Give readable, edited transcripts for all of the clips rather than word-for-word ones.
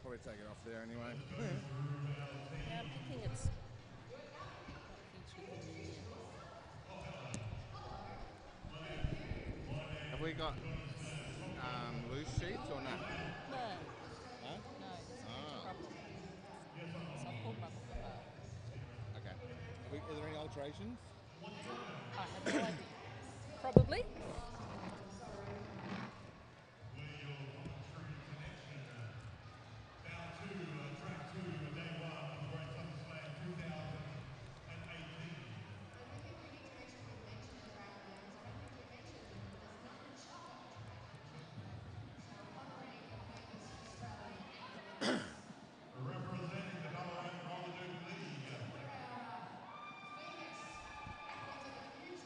probably take it off there anyway. Yeah, I'm thinking it's hugely convenient. Have we got loose sheets or not? No, Huh? no, there's a huge problem. So I've pulled them up off the bar. Okay. Are there any alterations? I have no idea. Probably.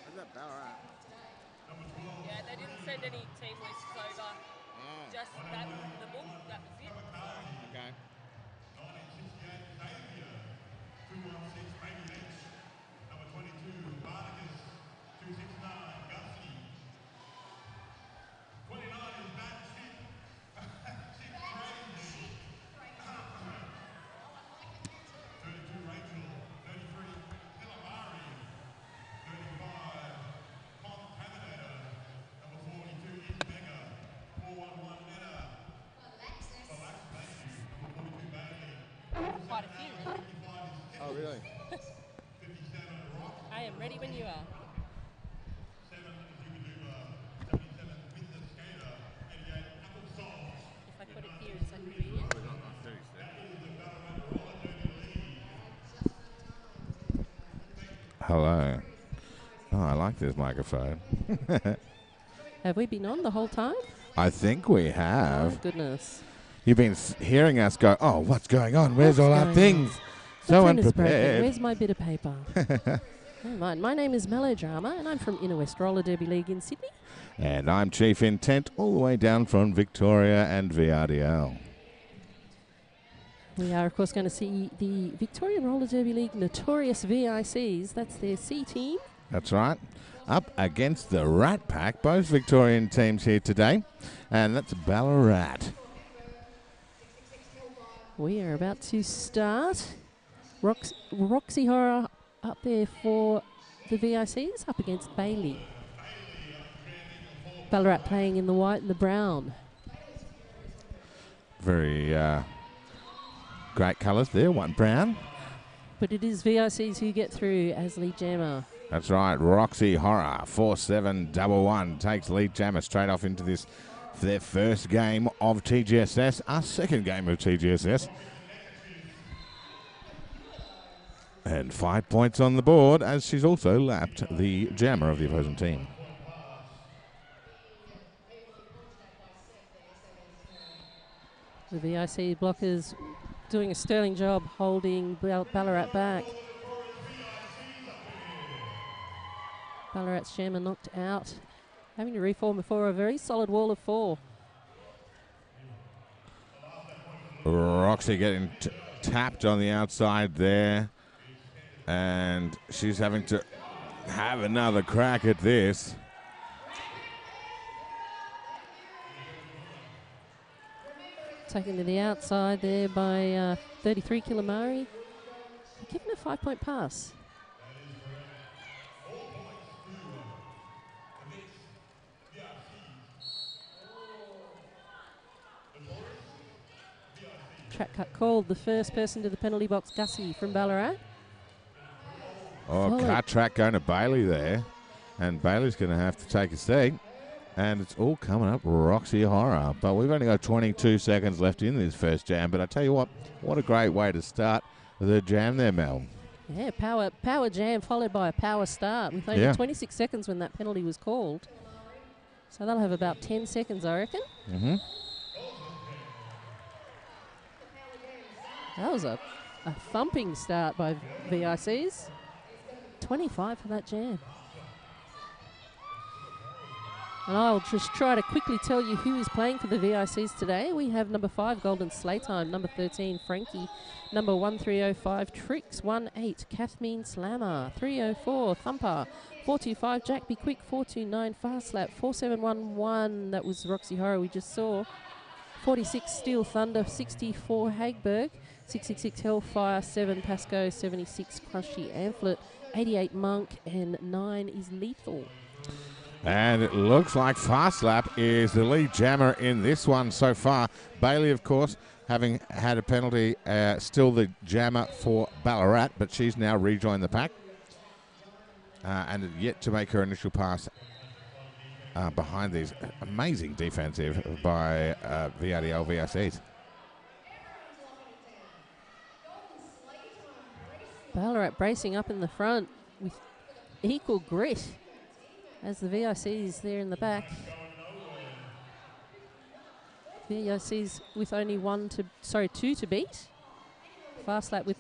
Is that Ballarat? Yeah, they didn't send any team lists over. Oh, Just that, the book, that was it. okay. Quite a few, really. Oh, really? I am ready when you are. If I put it here, is that convenient? We've got like 30 seconds. Hello. Oh, I like this microphone. Have we been on the whole time? I think we Oh, have. goodness. You've been hearing us go, oh, what's going on? Where's all our things? So The pen is broken. unprepared. Where's my bit of paper? Never mind. My name is Melodrama, and I'm from Inner West Roller Derby League in Sydney. And I'm Chief Intent, all the way down from Victoria and VRDL. We are, of course, going to see the Victorian Roller Derby League notorious VICs. That's their C team. That's right. Up against the Rat Pack, both Victorian teams here today. And that's Ballarat. We are about to start. Roxy Horror up there for the VICs, up against Bailey. Ballarat playing in the white and the brown. Very great colours there, white and brown. But it is VICs who get through as lead jammer. That's right, Roxy Horror, 4-7-1-1, takes lead jammer straight off into this, their first game of TGSS, our second game of TGSS. And 5 points on the board as she's also lapped the jammer of the opposing team. The VIC blockers doing a sterling job holding Ballarat back. Ballarat's jammer knocked out, having to reform before a very solid wall of 4. Roxy getting tapped on the outside there. And she's having to have another crack at this. Taken to the outside there by 33 Kilimari. Given a 5-point pass. Track cut called. The first person to the penalty box, Gussie from Ballarat. Oh, cut track going to Bailey there. And Bailey's going to have to take a seat. And it's all coming up Roxy Horror. But we've only got 22 seconds left in this first jam. But I tell you what a great way to start the jam there, Mel. Yeah, power jam followed by a power start with only 26 seconds when that penalty was called. So they'll have about 10 seconds, I reckon. Mm-hmm. That was a thumping start by VICs. 25 for that jam. And I'll just try to quickly tell you who is playing for the VICs today. We have number 5, Golden Slaytime, number 13, Frankie, number 1305, Tricks, 18, Kathleen Slammer, 304, Thumper, 425, Jack Be Quick, 429, Fast Slap, 4711, that was Roxy Horror we just saw. 46 Steel Thunder, 64 Hagberg, 66 Hellfire, 7 Pasco, 76 Crushy Amplet, 88 Monk, and 9 is Lethal. And it looks like Fast Lap is the lead jammer in this one so far. Bailey, of course, having had a penalty, still the jammer for Ballarat, but she's now rejoined the pack and yet to make her initial pass behind these amazing defensive by VRDL VICs. Ballarat bracing up in the front with equal grit as the VICs there in the back. VICs with only two to beat. Fast Lap with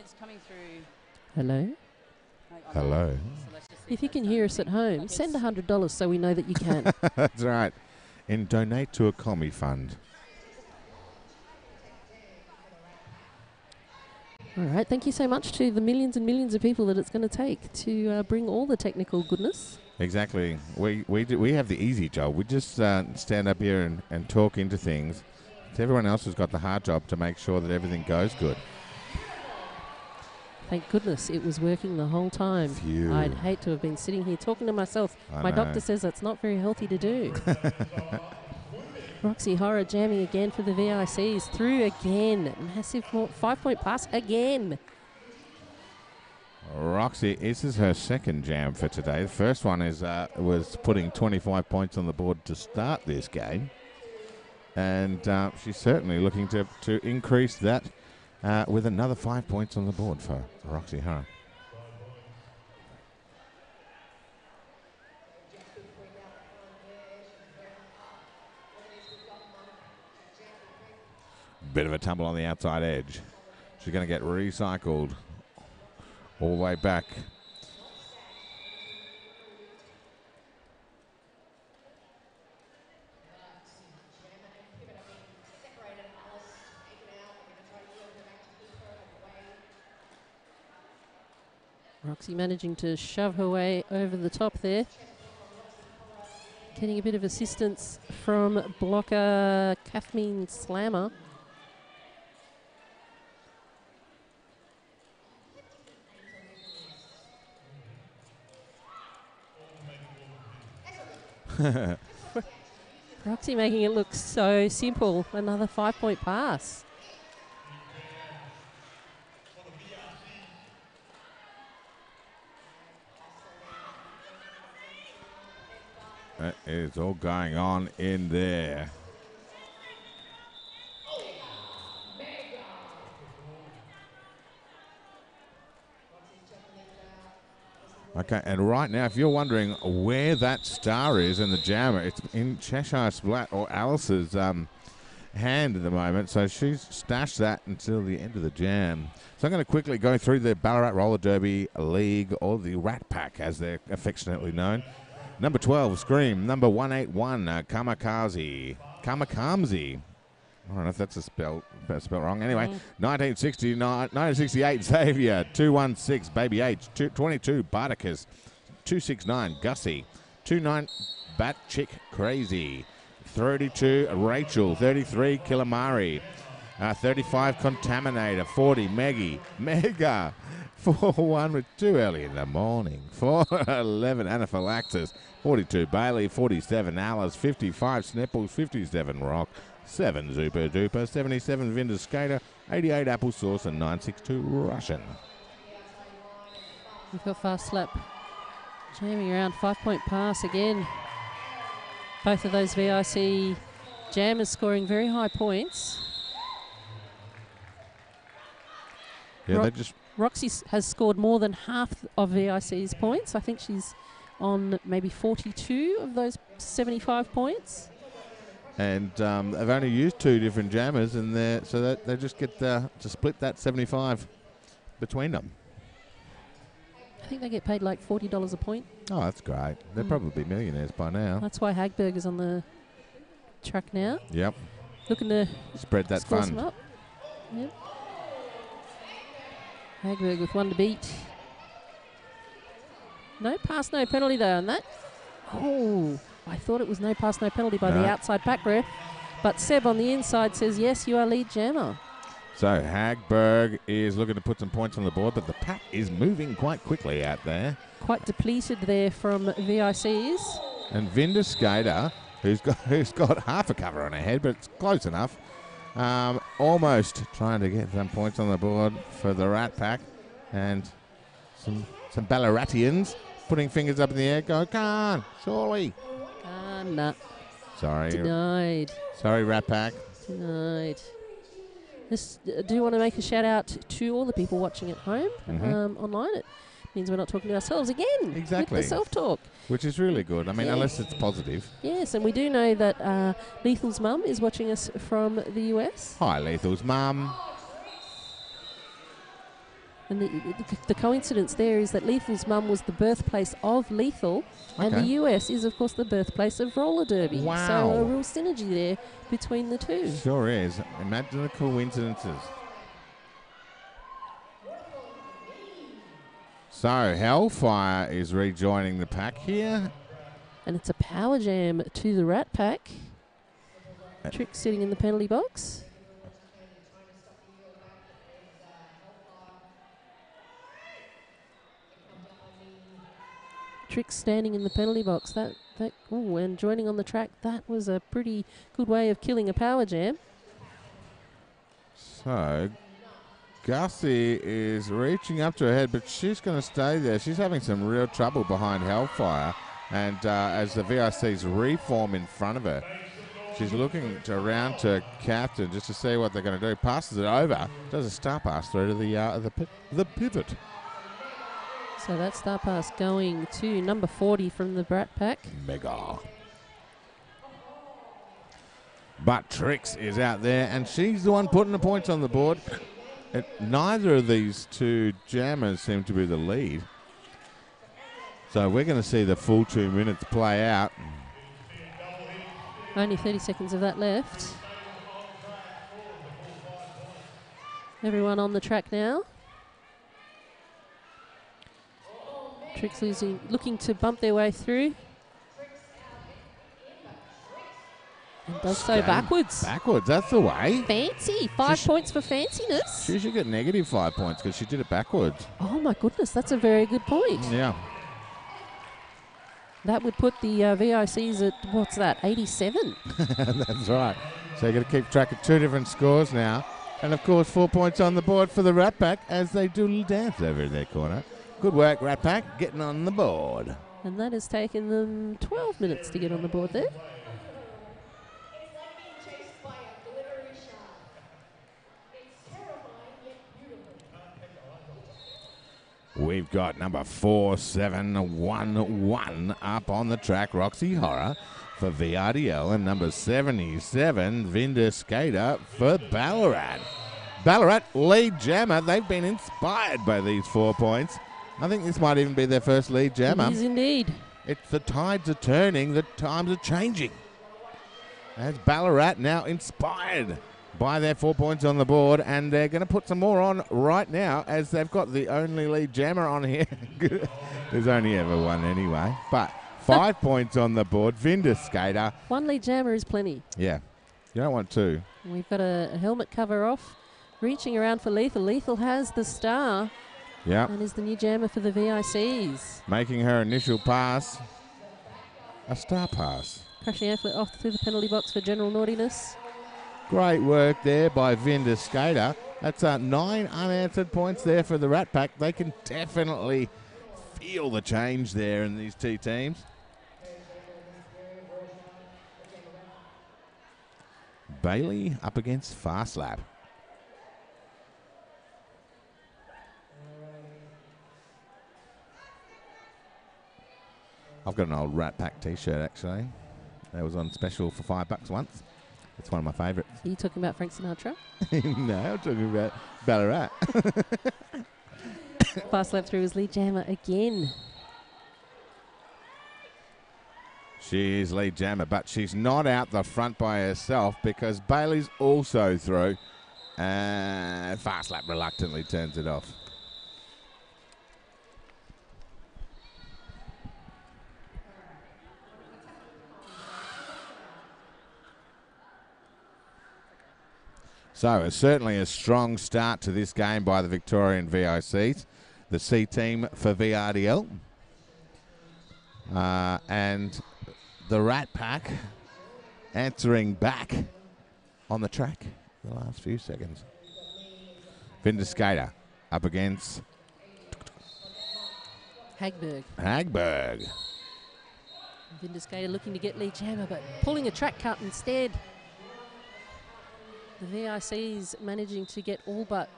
it's coming through. Hello. Hello. If you can hear us at home, send $100 so we know that you can. That's right. And donate to a commie fund. All right, thank you so much to the millions and millions of people that it's going to take to bring all the technical goodness. Exactly. We have the easy job. We just stand up here and talk into things. It's everyone else who's got the hard job to make sure that everything goes good. Thank goodness it was working the whole time. Phew. I'd hate to have been sitting here talking to myself. My doctor says that's not very healthy to do. Roxy Horror jamming again for the VICs. Through again. Massive 5-point pass again. Roxy, this is her second jam for today. The first one was putting 25 points on the board to start this game. And she's certainly looking to increase that with another 5 points on the board for Roxy Horror. Bit of a tumble on the outside edge. She's going to get recycled all the way back. Roxy managing to shove her way over the top there. Getting a bit of assistance from blocker Kathleen Slammer. Roxy making it look so simple. Another 5-point pass. That is all going on in there. Okay, and right now, if you're wondering where that star is in the jammer, it's in Cheshire Splat or Alice's hand at the moment. So she's stashed that until the end of the jam. So I'm going to quickly go through the Ballarat Roller Derby League, or the Rat Pack as they're affectionately known. Number 12, Scream. Number 181, Kamikaze. I don't know if that's spelled wrong. Anyway, 1968, Xavier. 216, Baby H. 22, Barticus. 269, Gussie. 29, Bat Chick Crazy. 32, Rachel. 33, Kilamari. 35, Contaminator. 40, Maggie. Mega. 4-1 with too early in the morning. 4-11, Anaphylaxis. 42, Bailey. 47, Alice. 55, Snipples. 57, Rock. 7, Super Duper. 77, Vinda Skater. 88, Applesauce. And 962, Russian. We've got Fast Slap jamming around. 5-point pass again. Both of those VIC jammers scoring very high points. Yeah, they just... Roxy has scored more than half of VIC's points. I think she's on maybe 42 of those 75 points. And they've only used 2 different jammers, and so that they just get to split that 75 between them. I think they get paid like $40 a point. Oh, that's great. They're probably millionaires by now. That's why Hagberg is on the track now. Yep. Looking to spread that fund. Up. Yep. Hagberg with 1 to beat. No pass, no penalty though on that. Oh, I thought it was no pass, no penalty by the outside back ref. But Seb on the inside says, yes, you are lead jammer. So Hagberg is looking to put some points on the board, but the pack is moving quite quickly out there. Quite depleted there from VICs. And Vinda Skater, who's got half a cover on her head, but it's close enough. Almost trying to get some points on the board for the Rat Pack. And some Ballaratians putting fingers up in the air. Go, Khan, surely. Nah. Sorry. Denied. Sorry, Rat Pack. Denied. Do want to make a shout out to all the people watching at home online. It means we're not talking to ourselves again. Exactly. With the self-talk. Which is really good. I mean, unless it's positive. Yes, and we do know that Lethal's mum is watching us from the US. Hi, Lethal's mum. And the coincidence there is that Lethal's mum was the birthplace of Lethal, and the US is, of course, the birthplace of roller derby. Wow. So a real synergy there between the two. Sure is. Imagine the coincidences. So Hellfire is rejoining the pack here. And it's a power jam to the Rat Pack. Trick sitting in the penalty box. Trick standing in the penalty box. And joining on the track. That was a pretty good way of killing a power jam. So Gussie is reaching up to her head, but she's going to stay there. She's having some real trouble behind Hellfire. And as the VICs reform in front of her, she's looking around to captain just to see what they're going to do. Passes it over. Does a star pass through to the pivot. So that star pass going to number 40 from the Brat Pack. Mega. But Trix is out there, and she's the one putting the points on the board. Neither of these 2 jammers seem to be the lead. So we're going to see the full 2 minutes play out. Only 30 seconds of that left. Everyone on the track now. Trix looking to bump their way through. And does so backwards. Backwards, that's the way. Fancy. 5 points for fanciness. She should get negative 5 points because she did it backwards. Oh my goodness, that's a very good point. Yeah. That would put the VICs at, what's that, 87? That's right. So you've got to keep track of 2 different scores now. And of course, 4 points on the board for the Rat Pack as they doodle dance over in their corner. Good work, Rat Pack, getting on the board. And that has taken them 12 minutes to get on the board there. We've got number 4711 up on the track, Roxy Horror for VRDL, and number 77, Vinda Skater for Ballarat. Ballarat, lead jammer. They've been inspired by these 4 points. I think this might even be their first lead jammer. It is indeed. The tides are turning, the times are changing. As Ballarat now inspired by their 4 points on the board, and they're going to put some more on right now as they've got the only lead jammer on here. There's only ever one anyway. But 5 points on the board. Vinder Skater. One lead jammer is plenty. Yeah. You don't want two. We've got a helmet cover off. Reaching around for Lethal. Lethal has the star. Yeah. And is the new jammer for the VICs. Making her initial pass. A star pass. Crashing airflow off through the penalty box for general naughtiness. Great work there by Vinder Skater. That's 9 unanswered points there for the Rat Pack. They can definitely feel the change there in these two teams. Bailey up against Fast Lap. I've got an old Rat Pack t-shirt actually. That was on special for $5 once. It's one of my favourites. Are you talking about Frank Sinatra? No, I'm talking about Ballarat. Fast lap through his lead jammer again. She is lead jammer, but she's not out the front by herself because Bailey's also through. And Fast Lap reluctantly turns it off. So it's certainly a strong start to this game by the Victorian VICs, the C team for VRDL. And the Rat Pack answering back on the track the last few seconds. Vinder Skater up against Hagberg. Hagberg. Vinder Skater looking to get lead jammer, but pulling a track cut instead. The VICs managing to get all but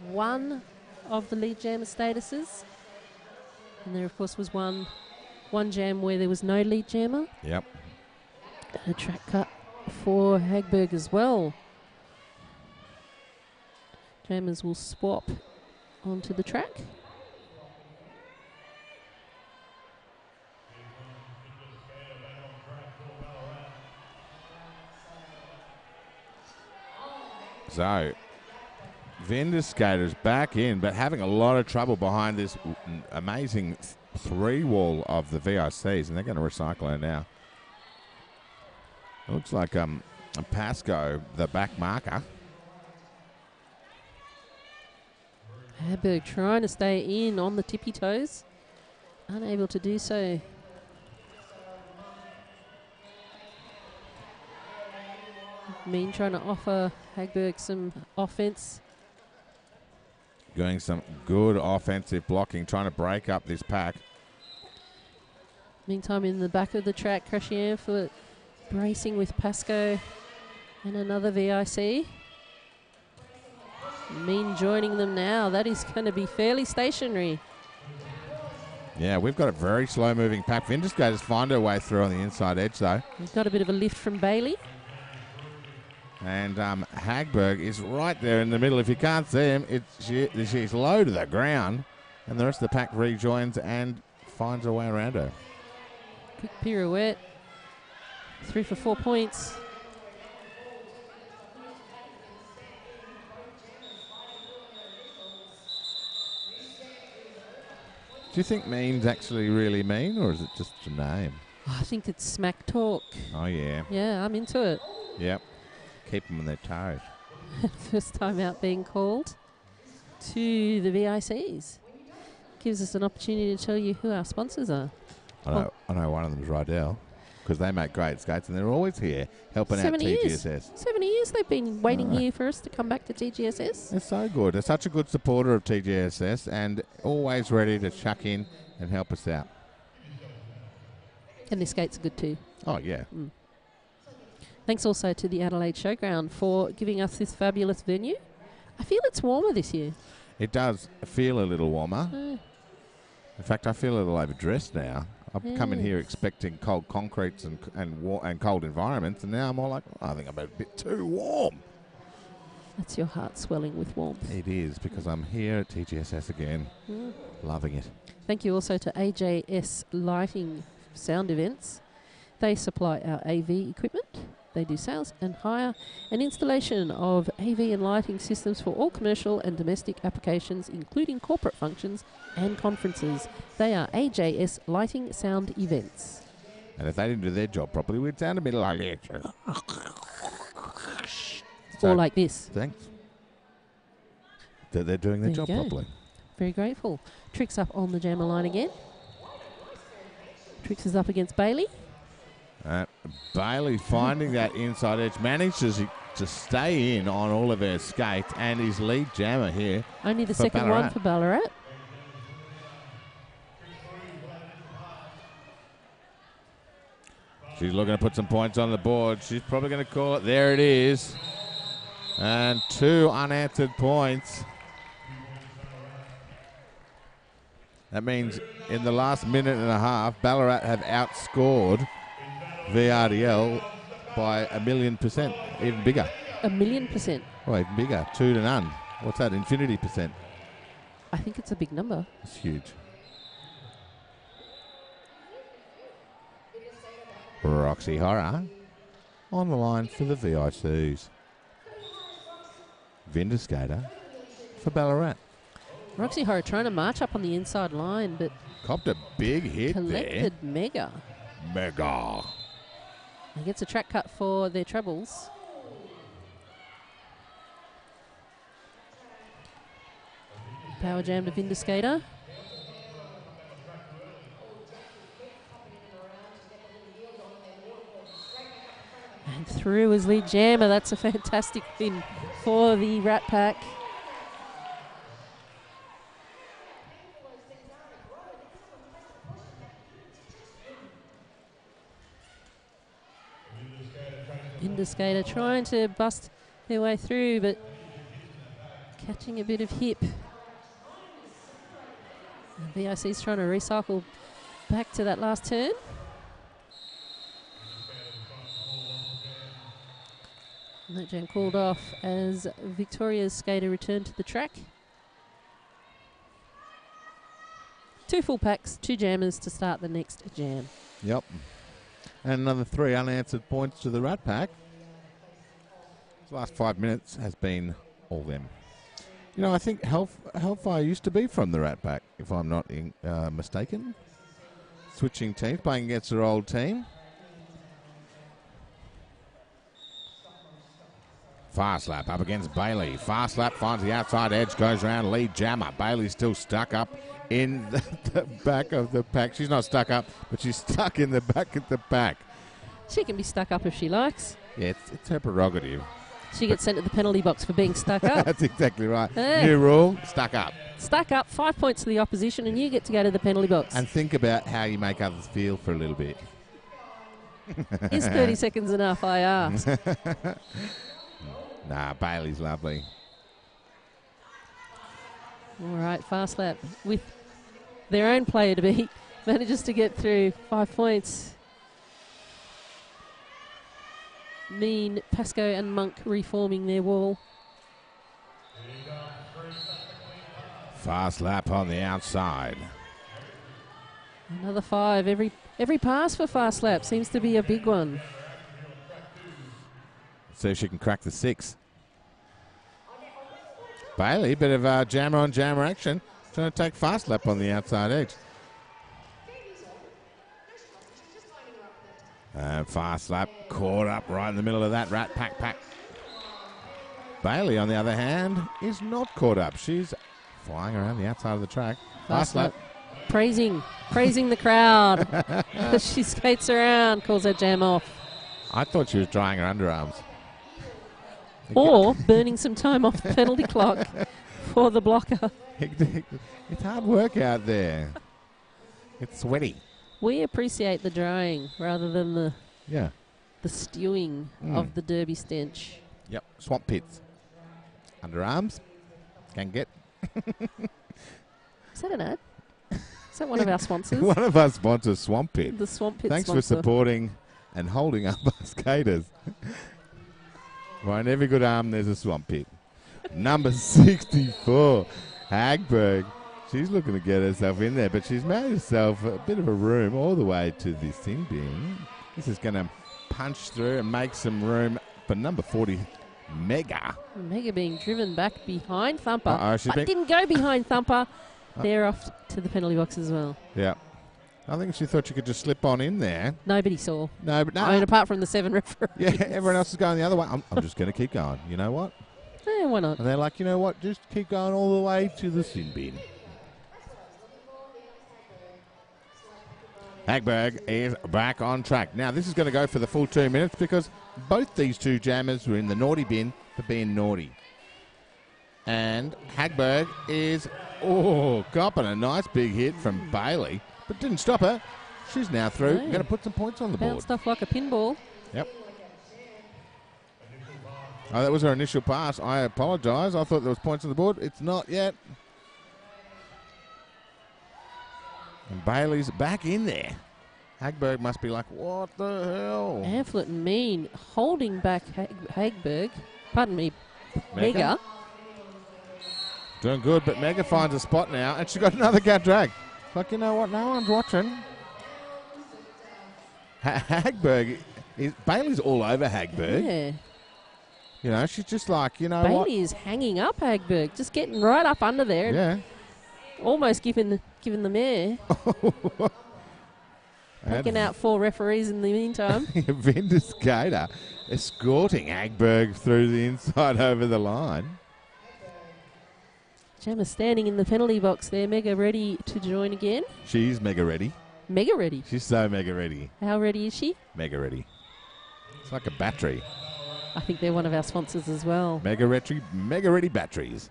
one of the lead jammer statuses. And there, of course, was one jam where there was no lead jammer. Yep. And a track cut for Hagberg as well. Jammers will swap onto the track. So, Vinder Skater's back in, but having a lot of trouble behind this amazing three wall of the VICs, and they're going to recycle her now. It looks like Pasco, the back marker. Hagberg trying to stay in on the tippy toes. Unable to do so. Mean trying to offer Hagberg some offense. Doing some good offensive blocking, trying to break up this pack. Meantime, in the back of the track, Crashian for bracing with Pasco and another VIC. Mean joining them now. That is going to be fairly stationary. Yeah, we've got a very slow-moving pack. Vinder Skater's find her way through on the inside edge, though. We've got a bit of a lift from Bailey. And Hagberg is right there in the middle. If you can't see him, she's low to the ground. And the rest of the pack rejoins and finds her way around her. Quick pirouette. 3 for 4 points. Do you think Mean's actually really mean, or is it just a name? Oh, I think it's smack talk. Oh, yeah. Yeah, I'm into it. Yep. Keep them on their toes. First time out being called to the VICs. Gives us an opportunity to tell you who our sponsors are. I know one of them is VRDL, because they make great skates and they're always here helping out TGSS. 70 years they've been waiting here for us to come back to TGSS. They're so good. They're such a good supporter of TGSS and always ready to chuck in and help us out. And their skates are good too. Oh, yeah. Mm. Thanks also to the Adelaide Showground for giving us this fabulous venue. I feel it's warmer this year. It does feel a little warmer. In fact, I feel a little overdressed now. I've come in here expecting cold concretes and cold environments, and now I'm all like, oh, I think I'm a bit too warm. That's your heart swelling with warmth. It is, because I'm here at TGSS again, loving it. Thank you also to AJS Lighting Sound Events. They supply our AV equipment. They do sales and hire and installation of AV and lighting systems for all commercial and domestic applications, including corporate functions and conferences. They are AJS Lighting Sound Events. And if they didn't do their job properly, we'd sound a bit like it. Or like this. Thanks. That they're doing their There you job go. properly. Very grateful. Tricks up on the jammer line again. Tricks is up against Bailey. Bailey finding that inside edge, manages to stay in on all of her skates, and his lead jammer here. Only the for second Ballarat. one for Ballarat. She's looking to put some points on the board. She's probably going to call it. There it is. And 2 unanswered points. That means in the last minute and a half, Ballarat have outscored VRDL by 1,000,000%, even bigger. 1,000,000%. Oh, even bigger, 2-0. What's that, infinity percent? I think it's a big number. It's huge. Roxy Horror on the line for the VICs. Vinder Skater for Ballarat. Roxy Horror trying to march up on the inside line, but Copped a big hit collected Mega. there. Mega. He gets a track cut for their trebles. Power jam to Vinder Skater. And through his lead jammer. That's a fantastic win for the Rat Pack. Vinder Skater trying to bust their way through, but catching a bit of hip. And VIC's trying to recycle back to that last turn. And that jam called off as Victoria's skater returned to the track. 2 full packs, 2 jammers to start the next jam. Yep. And another 3 unanswered points to the Rat Pack. The last 5 minutes has been all them. You know, I think Hellfire used to be from the Rat Pack, if I'm not mistaken. Switching teams, playing against their old team. Fast lap up against Bailey. Fast lap finds the outside edge, goes around, lead jammer. Bailey's still stuck up in the back of the pack. She's not stuck up, but she's stuck in the back of the pack. She can be stuck up if she likes. Yeah, it's her prerogative. She gets sent to the penalty box for being stuck up. That's exactly right. Hey. New rule, stuck up. Stuck up, 5 points to the opposition, and you get to go to the penalty box. And think about how you make others feel for a little bit. Is 30 seconds enough, I ask? Nah, Bailey's lovely. All right, fast lap with their own player to beat. Manages to get through 5 points. Mean, Pascoe and Monk reforming their wall. Fast lap on the outside. Another 5. Every pass for fast lap seems to be a big one. See if she can crack the 6. Bailey, bit of jammer on jammer action. Trying to take fast lap on the outside edge. And fast lap caught up right in the middle of that Rat Pack. Bailey, on the other hand, is not caught up. She's flying around the outside of the track. Fast lap. Praising the crowd as she skates around, calls that jam off. I thought she was drying her underarms. Or burning some time off the penalty clock for the blocker. It's hard work out there. It's sweaty. We appreciate the drying rather than the stewing of the derby stench. Yep, swamp pits. Underarms can get. Is that an ad? Is that one of our sponsors? One of our sponsors, Swamp Pit. The Swamp Pit Thanks sponsor. for supporting and holding up our skaters. Behind every good arm, there's a Swamp Pit. Number 64, Hagberg. She's looking to get herself in there, but she's made herself a bit of a room all the way to this sin bin. This is going to punch through and make some room for number 40, Mega. Mega being driven back behind Thumper. Uh-oh, But didn't go behind Thumper. They're off to the penalty box as well. Yeah. I think she thought she could just slip on in there. Nobody saw. No, but no. I mean, apart from the 7 referees. Yeah, everyone else is going the other way. I'm just going to keep going. You know what? Yeah, why not? And they're like, you know what? Just keep going all the way to the sin bin. Hagberg is back on track. Now, this is going to go for the full 2 minutes because both these two jammers were in the naughty bin for being naughty. And Hagberg is, copping a nice big hit from Bailey, but didn't stop her. She's now through. Going to put some points on the board. Bounced off like a pinball. Yep. Oh, that was her initial pass. I apologise. I thought there was points on the board. It's not yet. And Bailey's back in there. Hagberg must be like, what the hell? Amphlett and Mean holding back Hagberg. Pardon me, Mega. Doing good, but Mega finds a spot now, and she got another gut drag. Like, you know what? No one's watching. Hagberg, Bailey's all over Hagberg. Yeah. You know, she's just like, you know Bailey what? is hanging up Hagberg, just getting right up under there. Yeah. Almost giving the mare. Taking out 4 referees in the meantime. Vindicator escorting Hagberg through the inside over the line. Gemma standing in the penalty box there. Mega ready to join again. She's mega ready. Mega ready. She's so mega ready. How ready is she? Mega ready. It's like a battery. I think they're one of our sponsors as well. Mega ready batteries.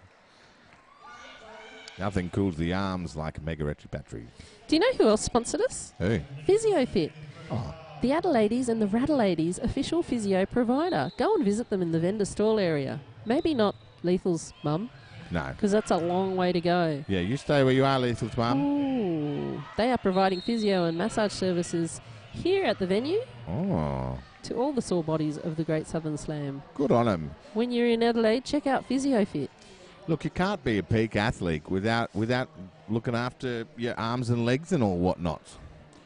Nothing cools the arms like a mega ready battery. Do you know who else sponsored us? Who? PhysioFit. Oh. The Adelaides and the Radeladies official physio provider. Go and visit them in the vendor stall area. Maybe not Lethal's mum. No. Because that's a long way to go. Yeah, you stay where you are, Lethal's mum. Ooh. They are providing physio and massage services here at the venue to all the sore bodies of the Great Southern Slam. Good on them. When you're in Adelaide, check out PhysioFit. Look, you can't be a peak athlete without looking after your arms and legs and all whatnot.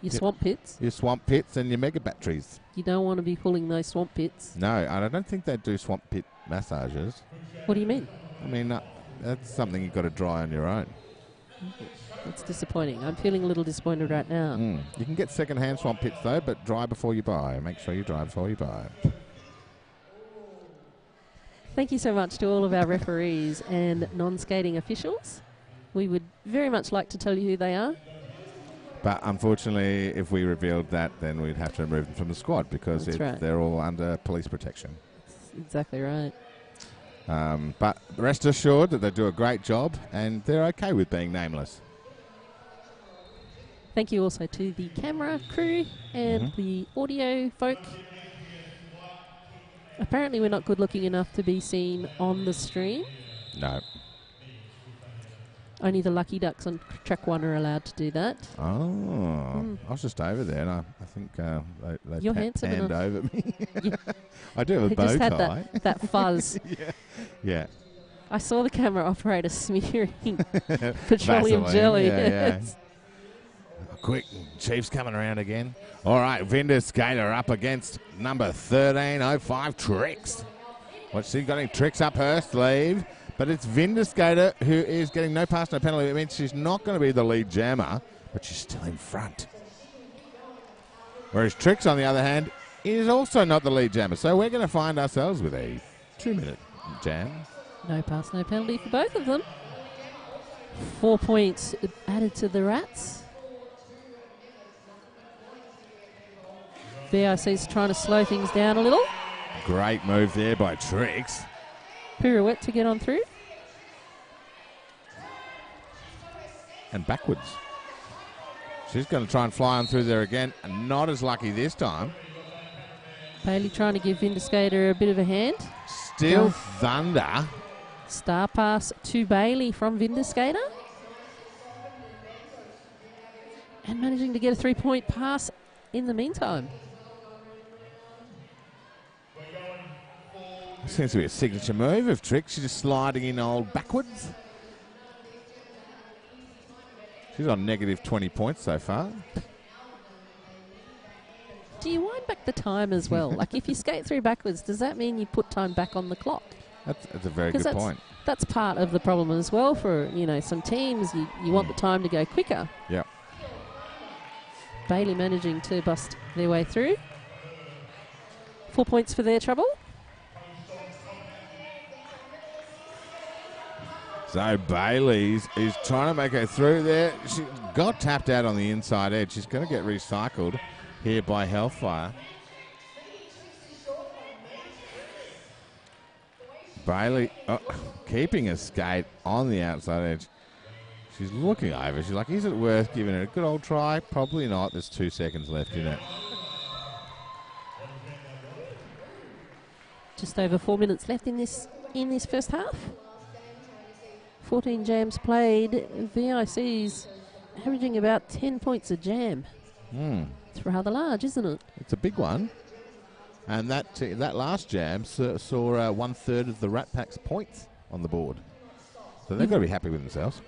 Your swamp pits. Your swamp pits and your mega batteries. You don't want to be pulling those swamp pits. No, I don't think they do swamp pit massages. What do you mean? I mean, that's something you've got to dry on your own. That's disappointing. I'm feeling a little disappointed right now. You can get second-hand swamp pits, though, but dry before you buy. Make sure you dry before you buy. Thank you so much to all of our referees and non-skating officials. We would very much like to tell you who they are. But unfortunately, if we revealed that, then we'd have to remove them from the squad because they're all under police protection. That's exactly right. But rest assured that they do a great job and they're okay with being nameless. Thank you also to the camera crew and the audio folk. Apparently we're not good looking enough to be seen on the stream. No. Only the Lucky Ducks on track 1 are allowed to do that. Oh. I was just over there and I think they You're handsome hand enough. over me. I do have a bow just tie. had that fuzz. Yeah. I saw the camera operator smearing petroleum jelly. Yeah. Quick, Chief's coming around again. All right, Vindicator up against number 1305, Tricks. What's she got? Any tricks up her sleeve? But it's Vindicator who is getting no pass, no penalty. It means she's not going to be the lead jammer, but she's still in front. Whereas Tricks, on the other hand, is also not the lead jammer. So we're going to find ourselves with a 2-minute jam. No pass, no penalty for both of them. 4 points added to the Rats. VIC's trying to slow things down a little. Great move there by Tricks. Pirouette to get on through. And backwards. She's going to try and fly on through there again. And not as lucky this time. Bailey trying to give Vindicator a bit of a hand. Still thunder. Star pass to Bailey from Vindicator. And managing to get a 3-point pass in the meantime. Seems to be a signature move of Tricks. She's just sliding in old backwards. She's on negative 20 points so far. Do you wind back the time as well? Like if you skate through backwards, does that mean you put time back on the clock? That's a very good point. That's part of the problem as well for, some teams. You want the time to go quicker. Yeah. Bailey managing to bust their way through. 4 points for their trouble. So Bailey is trying to make her through there. She got tapped out on the inside edge. She's going to get recycled here by Hellfire. Bailey keeping a skate on the outside edge. She's looking over. She's like, is it worth giving it a good old try? Probably not. There's 2 seconds left in it. Just over 4 minutes left in this first half. 14 jams played. VIC's averaging about 10 points a jam. It's rather large, isn't it? It's a big one. And that last jam saw 1/3 of the Rat Pack's points on the board. So they've got to be happy with themselves.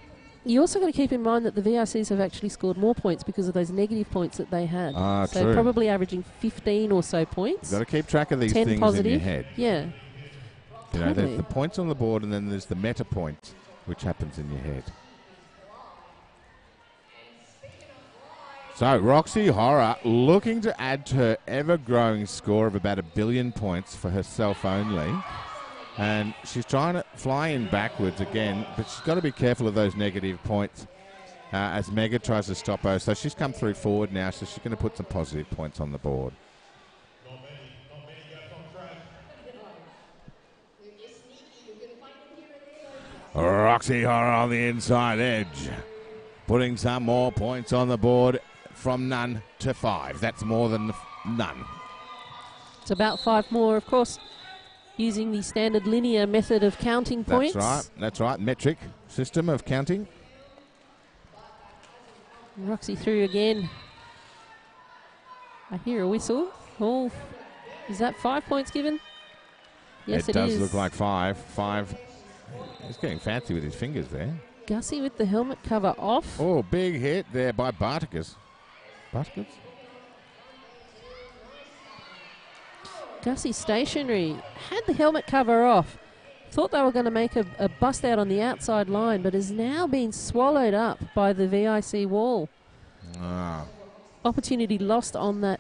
You also got to keep in mind that the VICs have actually scored more points because of those negative points that they had. So true. Probably averaging 15 or so points. You've got to keep track of these 10 things positive. in your head. Yeah. You know, Totally. there's the points on the board and then there's the meta points, which happens in your head. So Roxy Horror looking to add to her ever-growing score of about 1 billion points for herself only. And she's trying to fly in backwards again, but she's got to be careful of those negative points as Mega tries to stop her. So she's come through forward now, so she's going to put some positive points on the board. Roxy Horror on the inside edge, putting some more points on the board from none to 5. That's more than none. It's about 5 more, of course, using the standard linear method of counting points. That's right. Metric system of counting. Roxy through again. I hear a whistle. Oh, is that 5 points given? Yes, it is. It does look like 5. 5. He's getting fancy with his fingers there. Gussie with the helmet cover off. Oh, big hit there by Barticus. Barticus? Gussie stationary. Had the helmet cover off. Thought they were going to make a bust out on the outside line, but has now been swallowed up by the VIC wall. Opportunity lost on that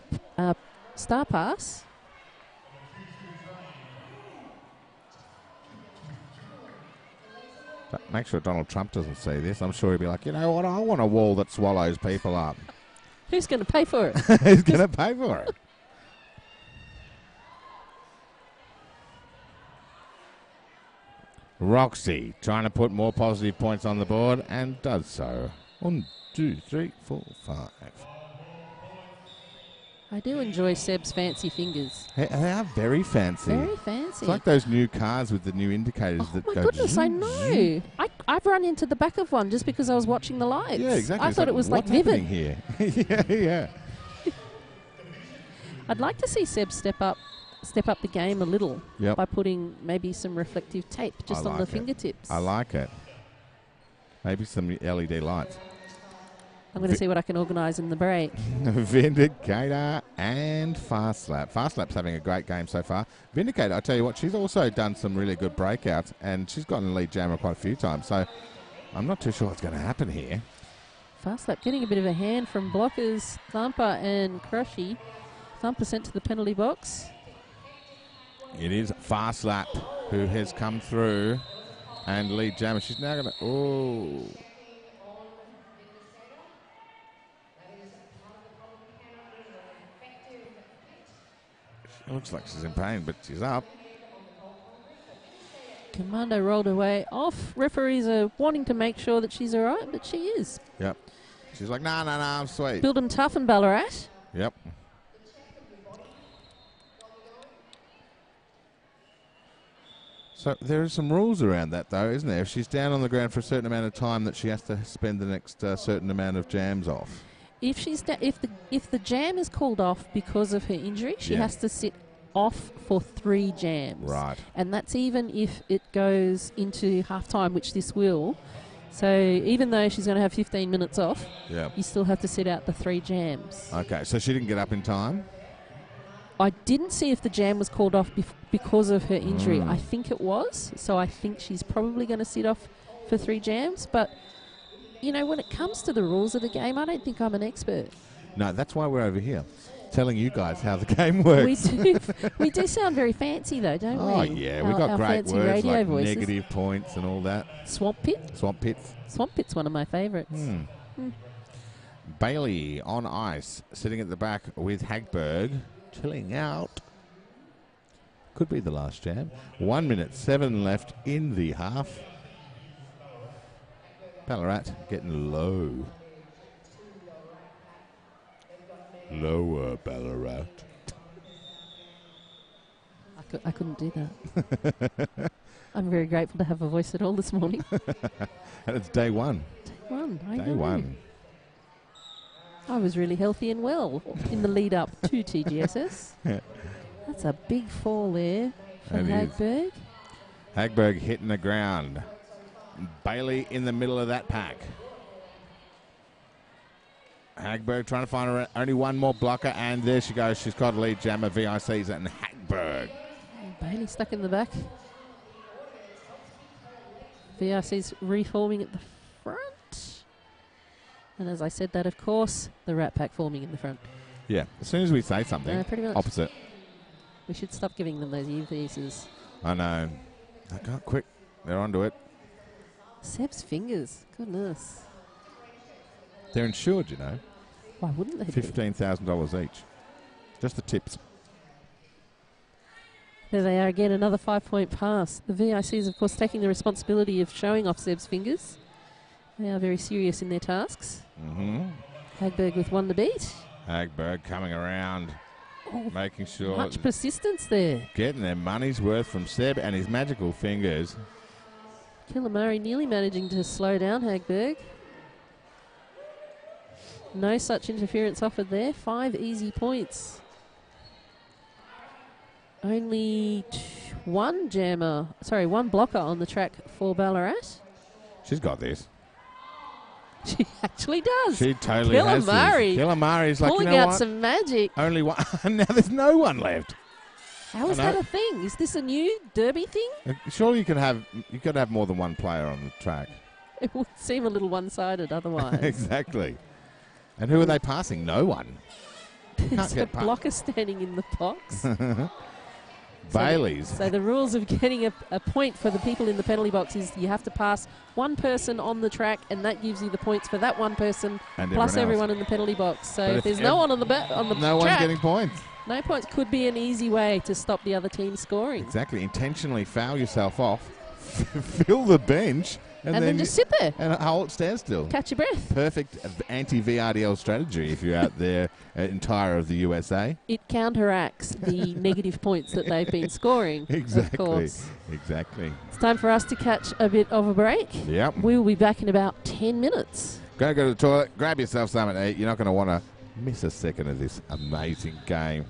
star pass. Make sure Donald Trump doesn't see this. I'm sure he'll be like, you know what, I want a wall that swallows people up. Who's going to pay for it? Who's going to pay for it? Roxy trying to put more positive points on the board and does so. 1, 2, 3, 4, 5. I do enjoy Seb's fancy fingers. They are very fancy. Very fancy. It's like those new cars with the new indicators that go. Oh my goodness, zoom, I know. I've run into the back of one just because I was watching the lights. Yeah, exactly. I thought it was like what's vivid. Here? yeah. I'd like to see Seb step up the game a little by putting maybe some reflective tape just on the fingertips. I like it. Maybe some LED lights. I'm going to see what I can organise in the break. Vindicator and Fast Slap. Fast Slap's having a great game so far. Vindicator, I tell you what, she's also done some really good breakouts and she's gotten lead jammer quite a few times. So I'm not too sure what's going to happen here. Fast Slap getting a bit of a hand from blockers Thumper and Crushy. Thumper sent to the penalty box. It is Fast Slap who has come through and lead jammer. She's now going to... Oh... Looks like she's in pain, but she's up. Commando rolled away off. Referees are wanting to make sure that she's all right, but she is. Yep. She's like, no, I'm sweet. Build 'em tough in Ballarat. Yep. So there are some rules around that, though, isn't there? If she's down on the ground for a certain amount of time, that she has to spend the next certain amount of jams off. If she's if the jam is called off because of her injury, she has to sit off for 3 jams. Right. And that's even if it goes into half-time, which this will. So even though she's going to have 15 minutes off, you still have to sit out the 3 jams. Okay, so she didn't get up in time? I didn't see if the jam was called off because of her injury. I think it was. So I think she's probably going to sit off for 3 jams. But... you know, when it comes to the rules of the game, I don't think I'm an expert. No, that's why we're over here, telling you guys how the game works. We do sound very fancy though, don't we? Oh, yeah. We've got Our great fancy words radio like voices. negative points and all that. Swamp pit. Swamp pits. Swamp pit's one of my favourites. Bailey on ice, sitting at the back with Hagberg, chilling out. Could be the last jam. 1 minute, 7 left in the half. Ballarat getting low. Lower, Ballarat. I couldn't do that. I'm very grateful to have a voice at all this morning. And it's day one. Day one. I was really healthy and well in the lead up to TGSS. That's a big fall there from Hagberg. Hagberg hitting the ground. Bailey in the middle of that pack. Hagberg trying to find only one more blocker, and there she goes. She's got a lead jammer, VICs and Hagberg. Bailey stuck in the back. VIC's reforming at the front. And as I said that, of course, the Rat Pack forming in the front. Yeah, as soon as we say something, pretty much. opposite. We should stop giving them those earpieces. I know. I can't quick. They're onto it. Seb's fingers. Goodness. They're insured, you know. Why wouldn't they be? $15,000 each. Just the tips. There they are again, another 5-point pass. The VICs, of course, taking the responsibility of showing off Seb's fingers. They are very serious in their tasks. Hagberg with one to beat. Hagberg coming around, making sure. Much persistence there. Getting their money's worth from Seb and his magical fingers. Killamurray nearly managing to slow down Hagberg. No such interference offered there. 5 easy points. Only one blocker on the track for Ballarat. She's got this. She actually does. She totally has this. Killamurray's like, pulling you know out what? some magic. Only one. Now there's no one left. How is that a thing? Is this a new derby thing? Surely you could have more than one player on the track. It would seem a little one-sided otherwise. Exactly. And who are they passing? No one. There's a blocker standing in the box. Bailey's. So the rules of getting a point for the people in the penalty box is you have to pass one person on the track, and that gives you the points for that one person and plus everyone in the penalty box. So if there's no one on the track, no one's getting points. No points could be an easy way to stop the other team scoring. Exactly. Intentionally foul yourself off, fill the bench, and then just sit there and hold stand still. Catch your breath. Perfect anti-VRDL strategy if you're out there entire of the USA. It counteracts the negative points that they've been scoring. Exactly. Of course. Exactly. It's time for us to catch a bit of a break. Yep. We'll be back in about 10 minutes. Go to the toilet, grab yourself something to eat. You're not going to want to miss a second of this amazing game.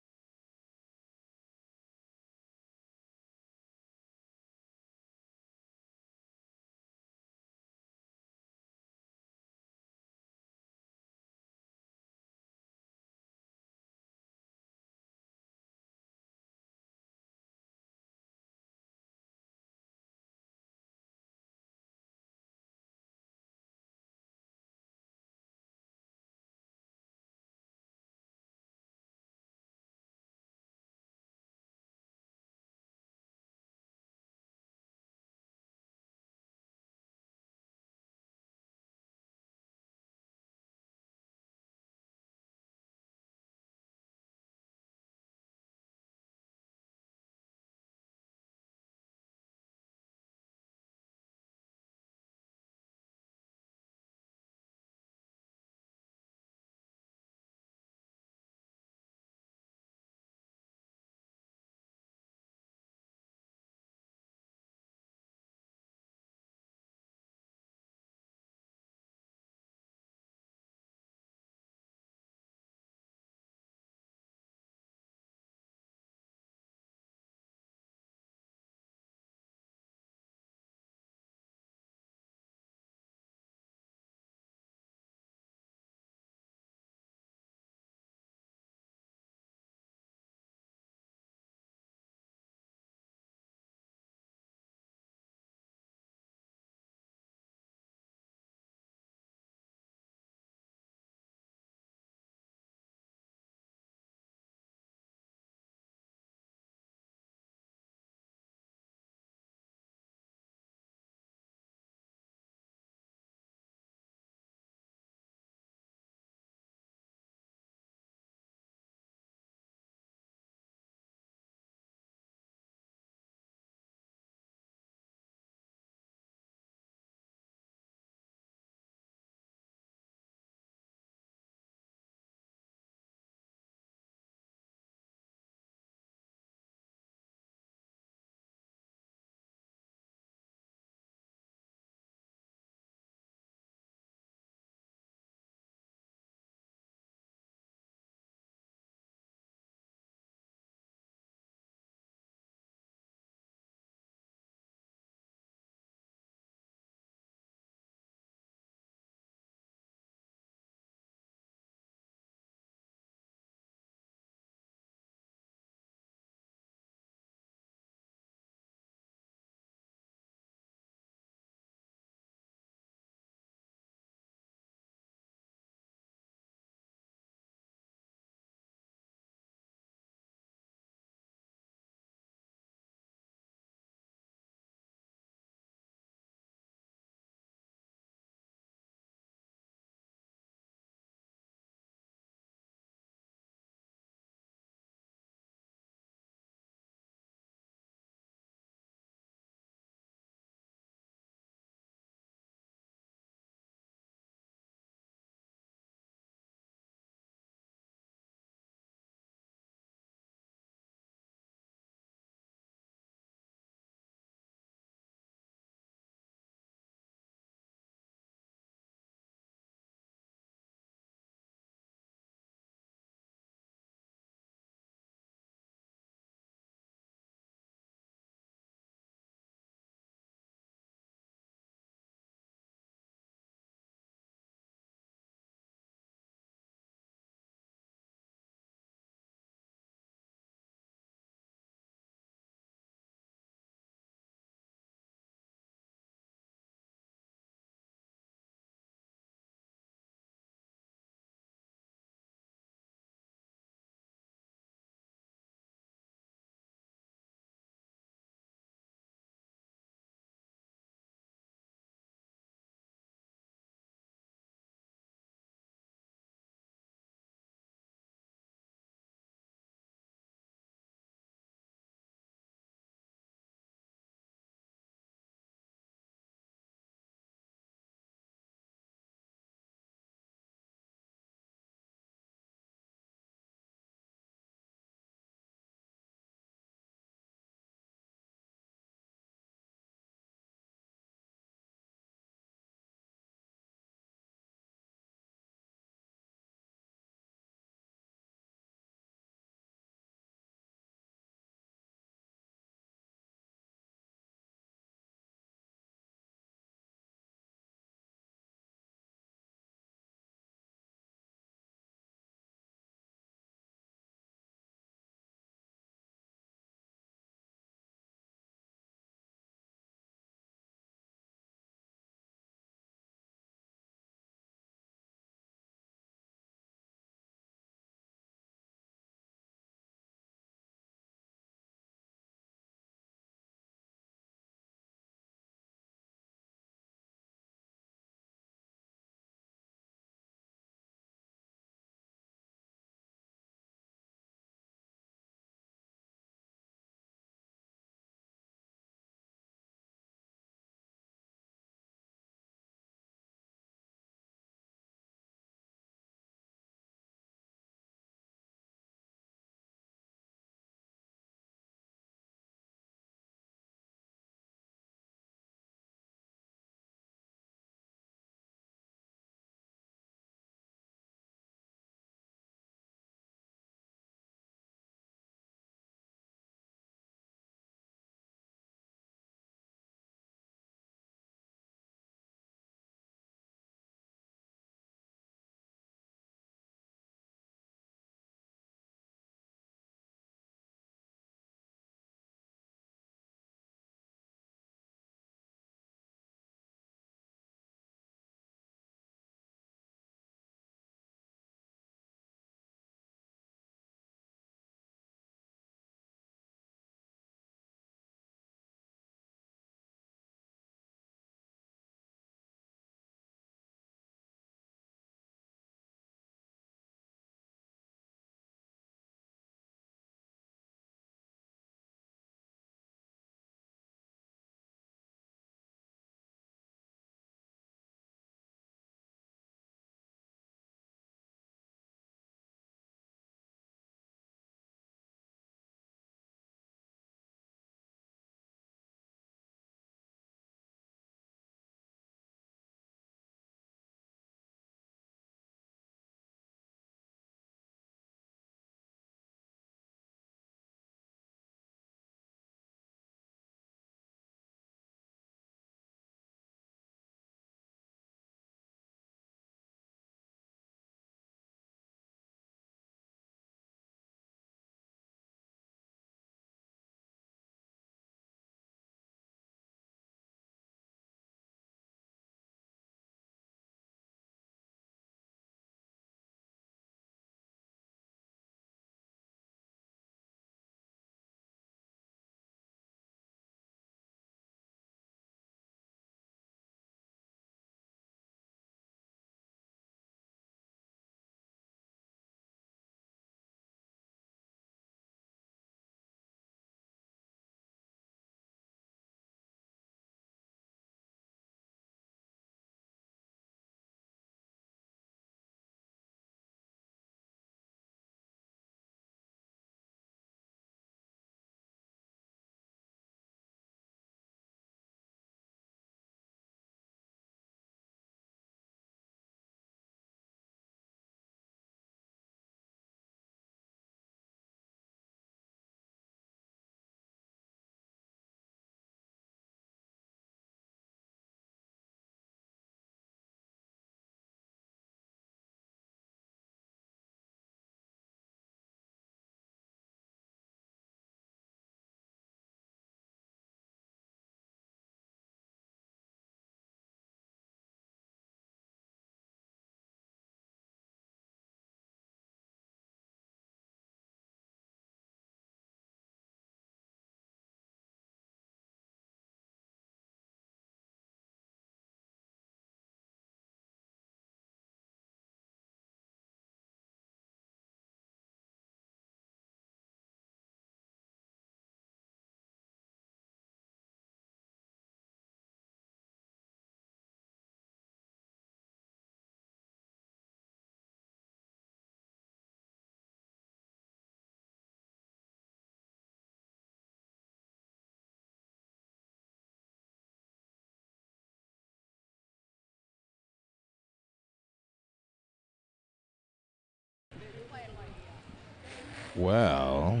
Well,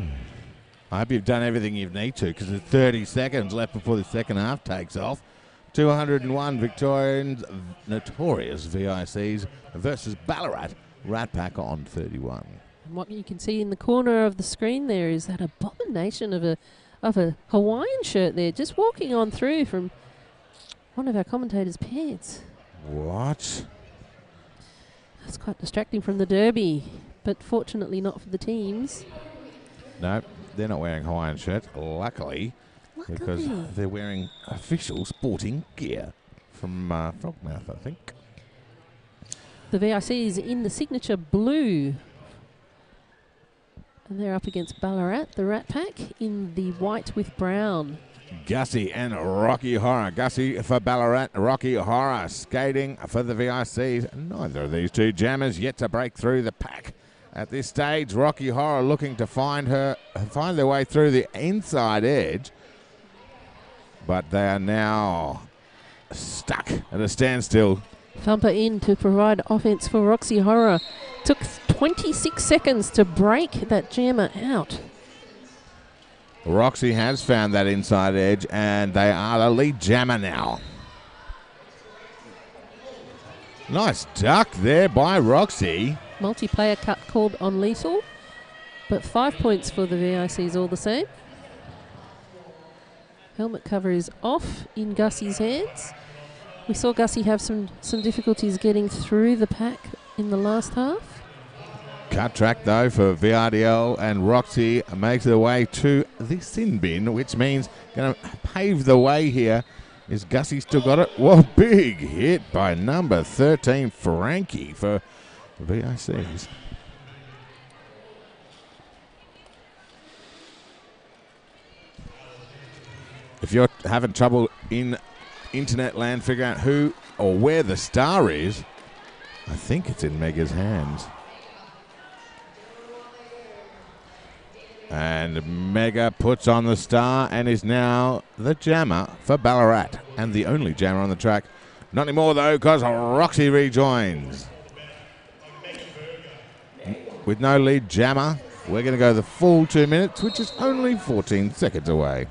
I hope you've done everything you need to, because there's 30 seconds left before the second half takes off. 201 Victorians, notorious VICs versus Ballarat Rat Pack on 31. And what you can see in the corner of the screen there is that abomination of a Hawaiian shirt there, just walking on through from one of our commentators' pants. What? That's quite distracting from the derby, but fortunately not for the teams. No, they're not wearing Hawaiian shirts, luckily, because they're wearing official sporting gear from Frogmouth, I think. The VIC is in the signature blue. And they're up against Ballarat, the Rat Pack, in the white with brown. Gussie and Rocky Horror. Gussie for Ballarat, Rocky Horror skating for the VICs. Neither of these two jammers yet to break through the pack. At this stage, Rocky Horror looking to find their way through the inside edge. But they are now stuck at a standstill. Thumper in to provide offense for Roxy Horror. Took 26 seconds to break that jammer out. Roxy has found that inside edge, and they are the lead jammer now. Nice duck there by Roxy. Multiplayer cut called on lethal, but 5 points for the VICs all the same. Helmet cover is off in Gussie's hands. We saw Gussie have some difficulties getting through the pack in the last half. Cut track, though, for VRDL, and Roxy makes their way to the sin bin, which means going to pave the way here. Is Gussie still got it? Well, big hit by number 13, Frankie, for VICs. If you're having trouble in internet land figuring out who or where the star is, I think it's in Mega's hands. And Mega puts on the star and is now the jammer for Ballarat, and the only jammer on the track. Not anymore, though, because Roxy rejoins. With no lead jammer, we're going to go the full 2 minutes, which is only 14 seconds away.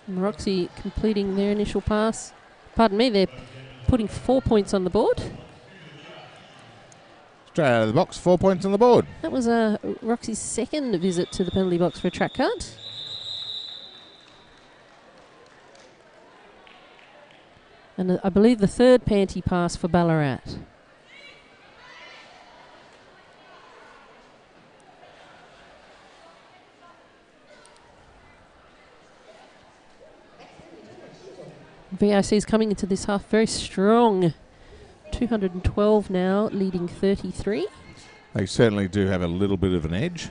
And Roxy completing their initial pass. Pardon me, they're putting 4 points on the board. Straight out of the box, 4 points on the board. That was Roxy's second visit to the penalty box for a track cut. And I believe the third panty pass for Ballarat. VIC is coming into this half very strong. 212 now, leading 33. They certainly do have a little bit of an edge.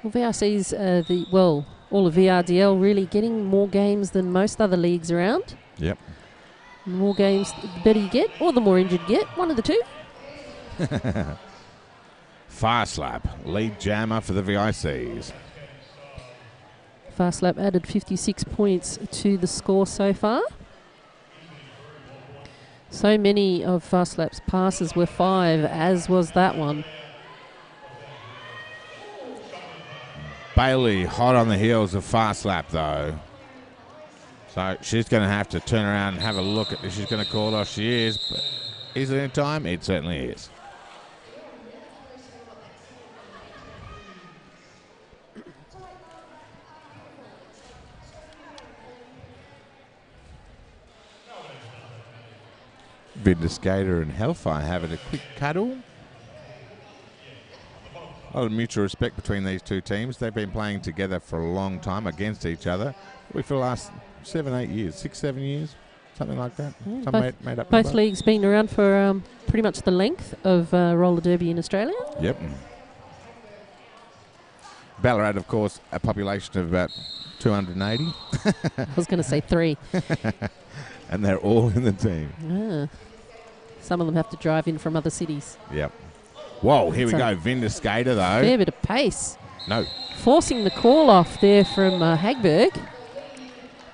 Well, VIC's all of VRDL really getting more games than most other leagues around. Yep. The more games, the better you get, or the more injured you get. One of the two. Fast lap, lead jammer for the VICs. Fast lap added 56 points to the score so far. So many of Fast Lap's passes were 5, as was that one. Bailey hot on the heels of Fast Lap, though. So she's going to have to turn around and have a look at if she's going to call it off. She is, but is it in time? It certainly is. Vinda Skater and Hellfire having a quick cuddle. A lot of mutual respect between these two teams. They've been playing together for a long time against each other. Probably for the last 7, 8 years, 6, 7 years, something like that. Made up both number. leagues been around for pretty much the length of roller derby in Australia. Yep. Ballarat, of course, a population of about 280. I was going to say 3. And they're all in the team. Ah. Some of them have to drive in from other cities. Yep. Whoa, here we go. Vinda Skater, though. Fair bit of pace. No. Forcing the call off there from Hagberg.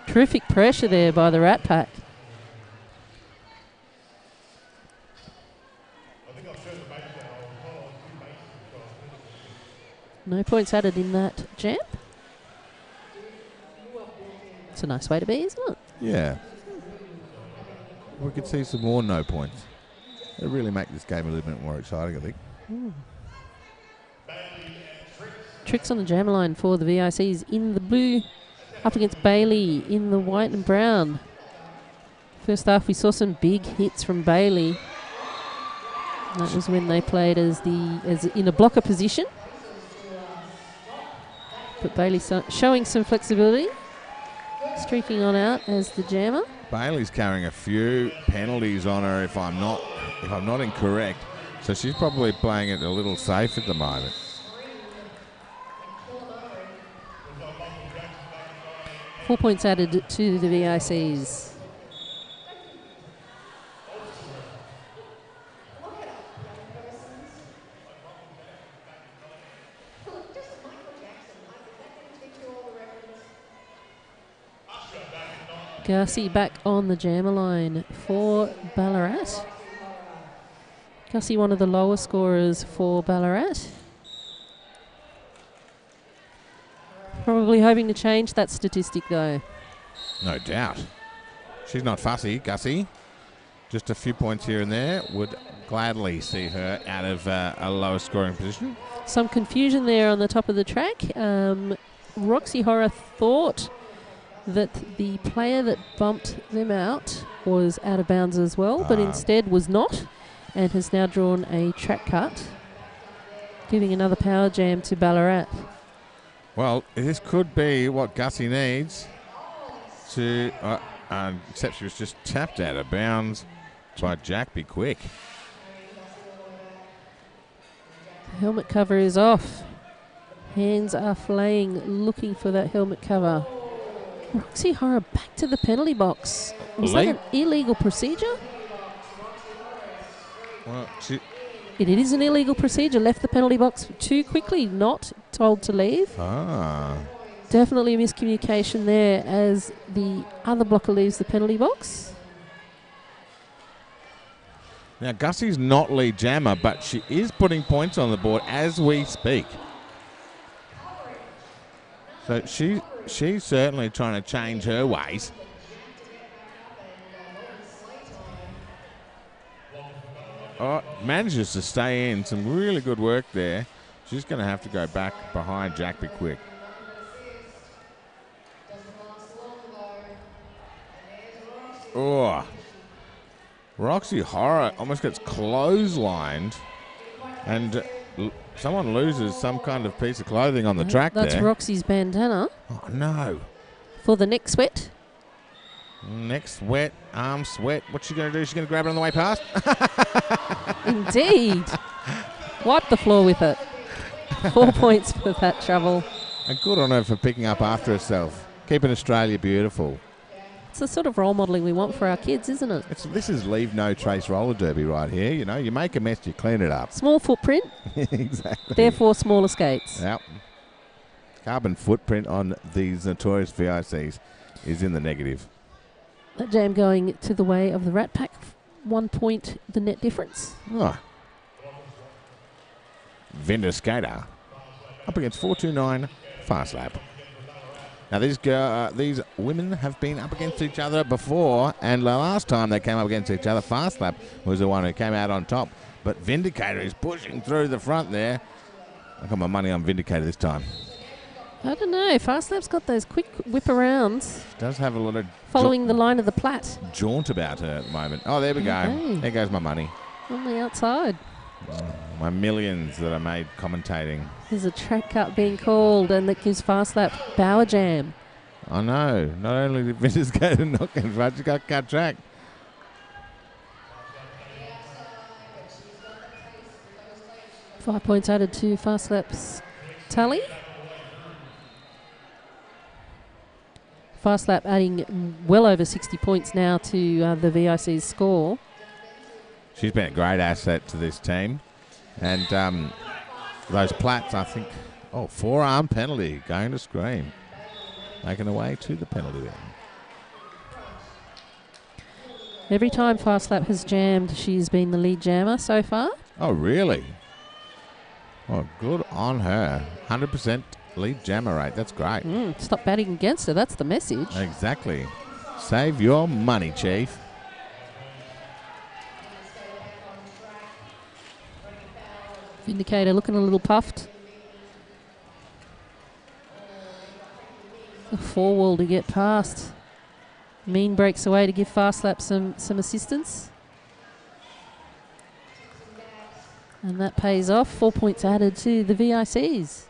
Terrific pressure there by the Rat Pack. No points added in that jam. It's a nice way to be, isn't it? Yeah. We could see some more no points. It'll really make this game a little bit more exciting, I think. Tricks on the jam line for the VICs in the blue, up against Bailey in the white and brown. First half, we saw some big hits from Bailey. That was when they played as in a blocker position. But Bailey showing some flexibility, streaking on out as the jammer. Bailey's carrying a few penalties on her, if I'm not incorrect. So she's probably playing it a little safe at the moment. Four points added to the VICs. Gussie back on the jammer line for Ballarat. Gussie, one of the lower scorers for Ballarat. Probably hoping to change that statistic, though. No doubt. She's not fussy, Gussie. Just a few points here and there would gladly see her out of a lower scoring position. Some confusion there on the top of the track. Roxy Horror thought that the player that bumped them out was out of bounds as well, but instead was not, and has now drawn a track cut, giving another power jam to Ballarat. Well, this could be what Gussie needs to, except she was just tapped out of bounds by Jack Be Quick. The helmet cover is off. Hands are flaying, looking for that helmet cover. Roxy Horror back to the penalty box. Was that an illegal procedure? Well, It is an illegal procedure. Left the penalty box too quickly, not told to leave. Definitely a miscommunication there as the other blocker leaves the penalty box. Now, Gussie's not lead jammer, but she is putting points on the board as we speak. So she's certainly trying to change her ways. Oh, manages to stay in. Some really good work there. She's going to have to go back behind Jack Be Quick. Oh, Roxy Horror almost gets clotheslined, and someone loses some kind of piece of clothing on the track there. That's Roxy's bandana. Oh, no. For the neck sweat. Neck sweat, arm sweat. What's she going to do? She's going to grab it on the way past? Indeed. Wipe the floor with it. 4 points for that trouble. And good on her for picking up after herself. Keeping Australia beautiful. It's the sort of role modelling we want for our kids, isn't it? This is leave no trace roller derby right here. You know, you make a mess, you clean it up. Small footprint. Exactly. Therefore, smaller skates. Yep. Carbon footprint on these notorious VICs is in the negative. That jam going to the way of the Rat Pack. 1 point the net difference. Oh. Vendor Skater up against 429 Fast Lap. Now, these women have been up against each other before, and the last time they came up against each other, Fast Lap was the one who came out on top. But Vindicator is pushing through the front there. I got my money on Vindicator this time. I don't know. Fast Lap's got those quick whip-arounds. Does have a lot of... Following the line of the Platte. Jaunt about her at the moment. Oh, there we go. There goes my money. On the outside. My millions that I made commentating. There's a track cut being called, and that gives Fast Lap power jam. I know. Not only did Vintage go to knock in front, she got cut track. Five points added to Fast Lap's tally. Fast Lap adding well over 60 points now to the VIC's score. She's been a great asset to this team. And those Platts, I think, forearm penalty, going to scream. Making her way to the penalty bin. Every time Fast Lap has jammed, she's been the lead jammer so far. Oh, really? Oh, good on her. 100% lead jammer rate. That's great. Stop batting against her. That's the message. Exactly. Save your money, Chief. Vindicator looking a little puffed. A 4-wall to get past. Mean breaks away to give Fast Lap some assistance. And that pays off. 4 points added to the VICs.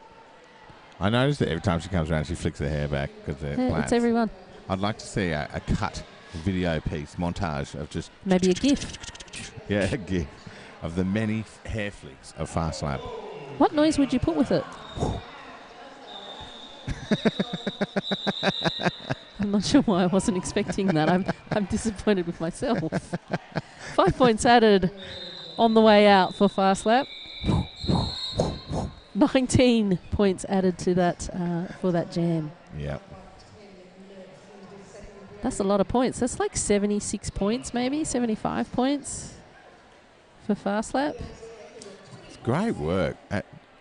I noticed that every time she comes around, she flicks her hair back because they're plaits. It's everyone. I'd like to see a cut video piece, montage of just... Maybe a GIF. Yeah, a GIF of the many hair flicks of Fast Lap. What noise would you put with it? I'm not sure why I wasn't expecting that. I'm disappointed with myself. 5 points added on the way out for Fast Lap. 19 points added to that for that jam. Yep. That's a lot of points. That's like 76 points, maybe 75 points for Fast Lap. It's great work.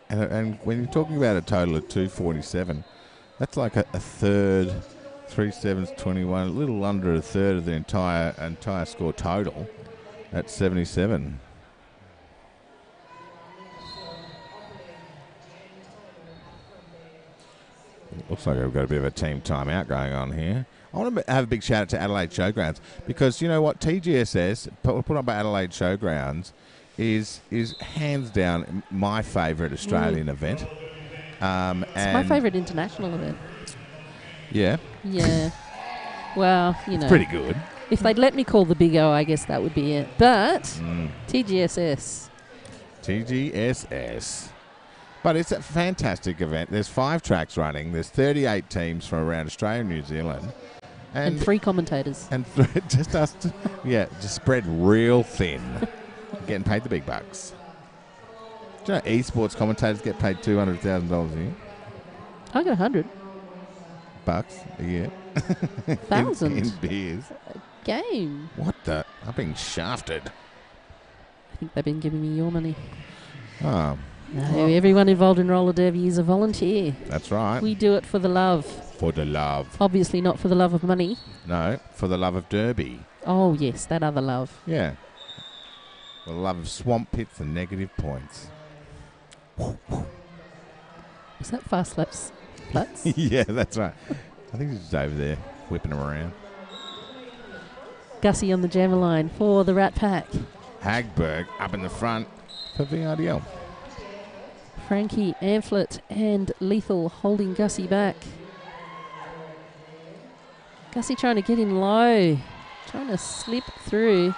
And when you're talking about a total of 247, that's like a third, 3 sevens, 21, a little under a third of the entire score total at 77. Looks like we've got a bit of a team timeout going on here. I want to have a big shout out to Adelaide Showgrounds because you know what, TGSS put on by Adelaide Showgrounds is hands down my favourite Australian event. It's my favourite international event. Yeah. Yeah. Well, you know. Pretty good. If they'd let me call the Big O, I guess that would be it. But TGSS. TGSS. But it's a fantastic event. There's 5 tracks running. There's 38 teams from around Australia and New Zealand. And 3 commentators. And just us, just spread real thin. Getting paid the big bucks. Do you know esports commentators get paid $200,000 a year? I got 100 bucks a year. 1,000 in beers. Game. What the? I'm being shafted. I think they've been giving me your money. Oh. No, everyone involved in roller derby is a volunteer. That's right. We do it for the love. For the love. Obviously not for the love of money. No, for the love of derby. Oh, yes, that other love. Yeah. For the love of swamp pits and negative points. Is that Fast Lap's flats? Yeah, that's right. I think he's just over there whipping them around. Gussie on the jammer line for the Rat Pack. Hagberg up in the front for VRDL. Frankie, Amphlett and Lethal holding Gussie back. Gussie trying to get in low. Trying to slip through.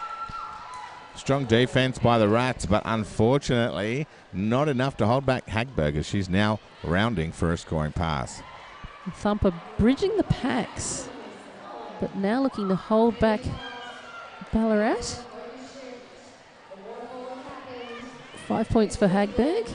Strong defense by the Rats, but unfortunately not enough to hold back Hagberg as she's now rounding for a scoring pass. Thumper bridging the packs, but now looking to hold back Ballarat. 5 points for Hagberg.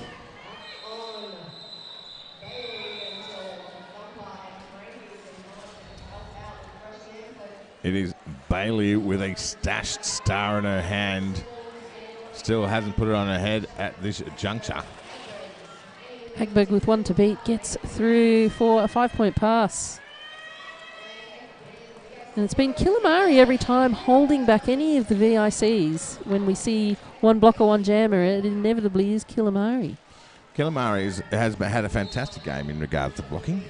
It is Bailey with a stashed star in her hand. Still hasn't put it on her head at this juncture. Hagberg with 1 to beat gets through for a 5-point pass. And it's been Killamari every time holding back any of the VICs. When we see one blocker, one jammer, it inevitably is Killamari. Killamari has had a fantastic game in regards to blocking.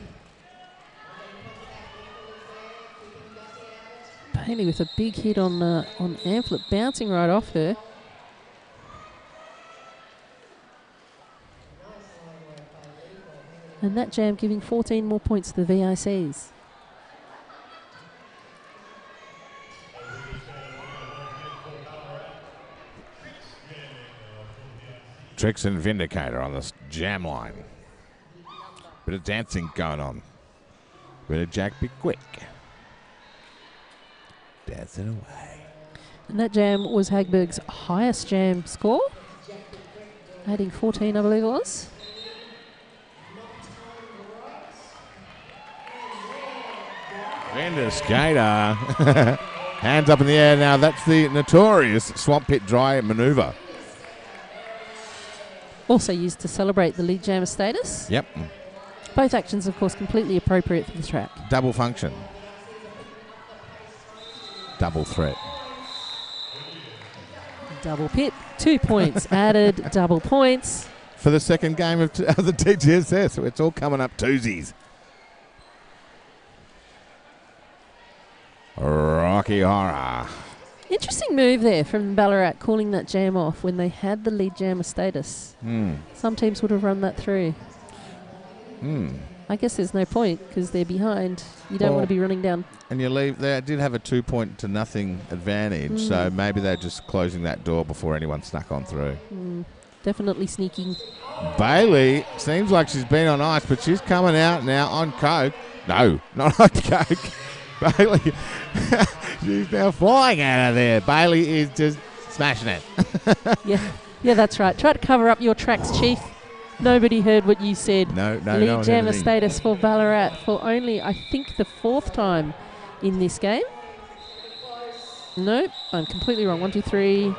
Bailey with a big hit on Amphlett, bouncing right off her. And that jam giving 14 more points to the VICs. Tricks and Vindicator on this jam line. Bit of dancing going on. Bit of Jack Be Quick. Dancing away. And that jam was Hagberg's highest jam score. Adding 14, I believe it was. Vindicator. Hands up in the air now. That's the notorious swamp pit dry maneuver. Also used to celebrate the lead jammer status. Yep. Both actions, of course, completely appropriate for the track. Double function. Double threat. Double pit. 2 points added. Double points. For the second game of the TGSS. So it's all coming up twosies. Rocky Horror. Interesting move there from Ballarat, calling that jam off when they had the lead jammer status. Some teams would have run that through. I guess there's no point because they're behind. You don't want to be running down. And you leave. They did have a 2-0 advantage, so maybe they're just closing that door before anyone snuck on through. Definitely sneaking. Bailey seems like she's been on ice, but she's coming out now on coke. No, not on coke. Bailey, she's now flying out of there. Bailey is just smashing it. Yeah, that's right. Try to cover up your tracks, Chief. Nobody heard what you said. No, lead jammer status for Ballarat for only, I think, the 4th time in this game. Nope, I'm completely wrong. 1, 2, 3.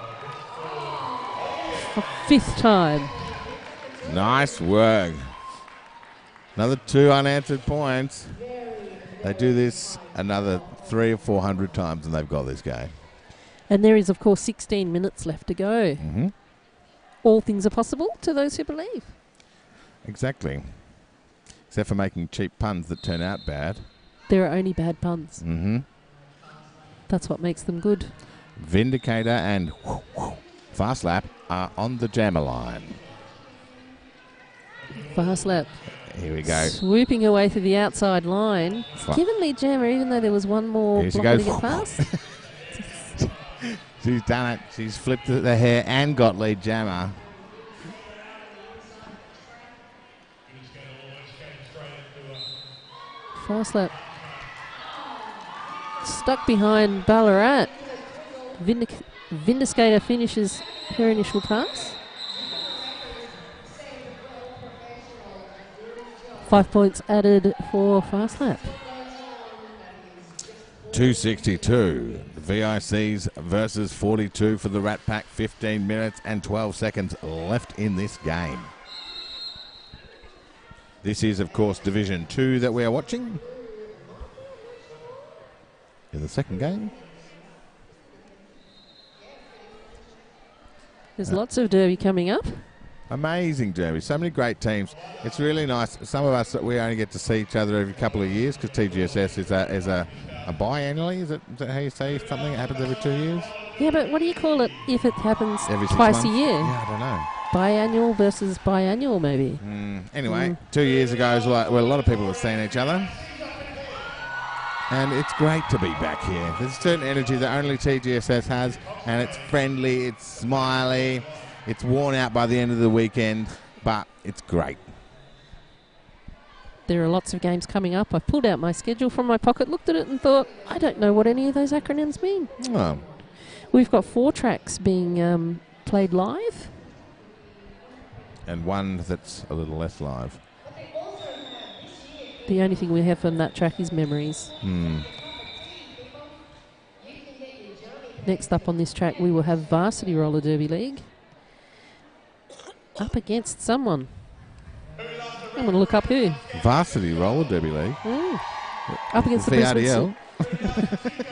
5th time. Nice work. Another 2 unanswered points. They do this another 300 or 400 times and they've got this game. And there is, of course, 16 minutes left to go. All things are possible to those who believe. Exactly. Except for making cheap puns that turn out bad. There are only bad puns. That's what makes them good. Vindicator and Fast Lap are on the jammer line. Fast Lap. Here we go. Swooping away through the outside line. Given lead jammer, even though there was one more blocker to get past. She's done it. She's flipped the hair and got lead jammer. Fast Lap. Stuck behind Ballarat. Vindicator finishes her initial pass. 5 points added for Fast Lap. 262. The VICs versus 42 for the Rat Pack. 15 minutes and 12 seconds left in this game. This is, of course, Division 2 that we are watching. In the second game. There's lots of derby coming up. Amazing derby. So many great teams. It's really nice. Some of us, we only get to see each other every couple of years because TGSS is a biannually. Is that how you say something? It happens every 2 years? Yeah, but what do you call it if it happens every twice a year? Yeah, I don't know. Biannual versus biannual, maybe. Anyway, 2 years ago, a lot of people have seen each other. And it's great to be back here. There's a certain energy that only TGSS has, and it's friendly, it's smiley, it's worn out by the end of the weekend, but it's great. There are lots of games coming up. I pulled out my schedule from my pocket, looked at it and thought, I don't know what any of those acronyms mean. Oh. We've got 4 tracks being played live. And one that's a little less live. The only thing we have from that track is memories. Next up on this track, we will have Varsity Roller Derby League. Up against someone. I'm going to look up who. Varsity Roller Derby League. Up against the VRDL.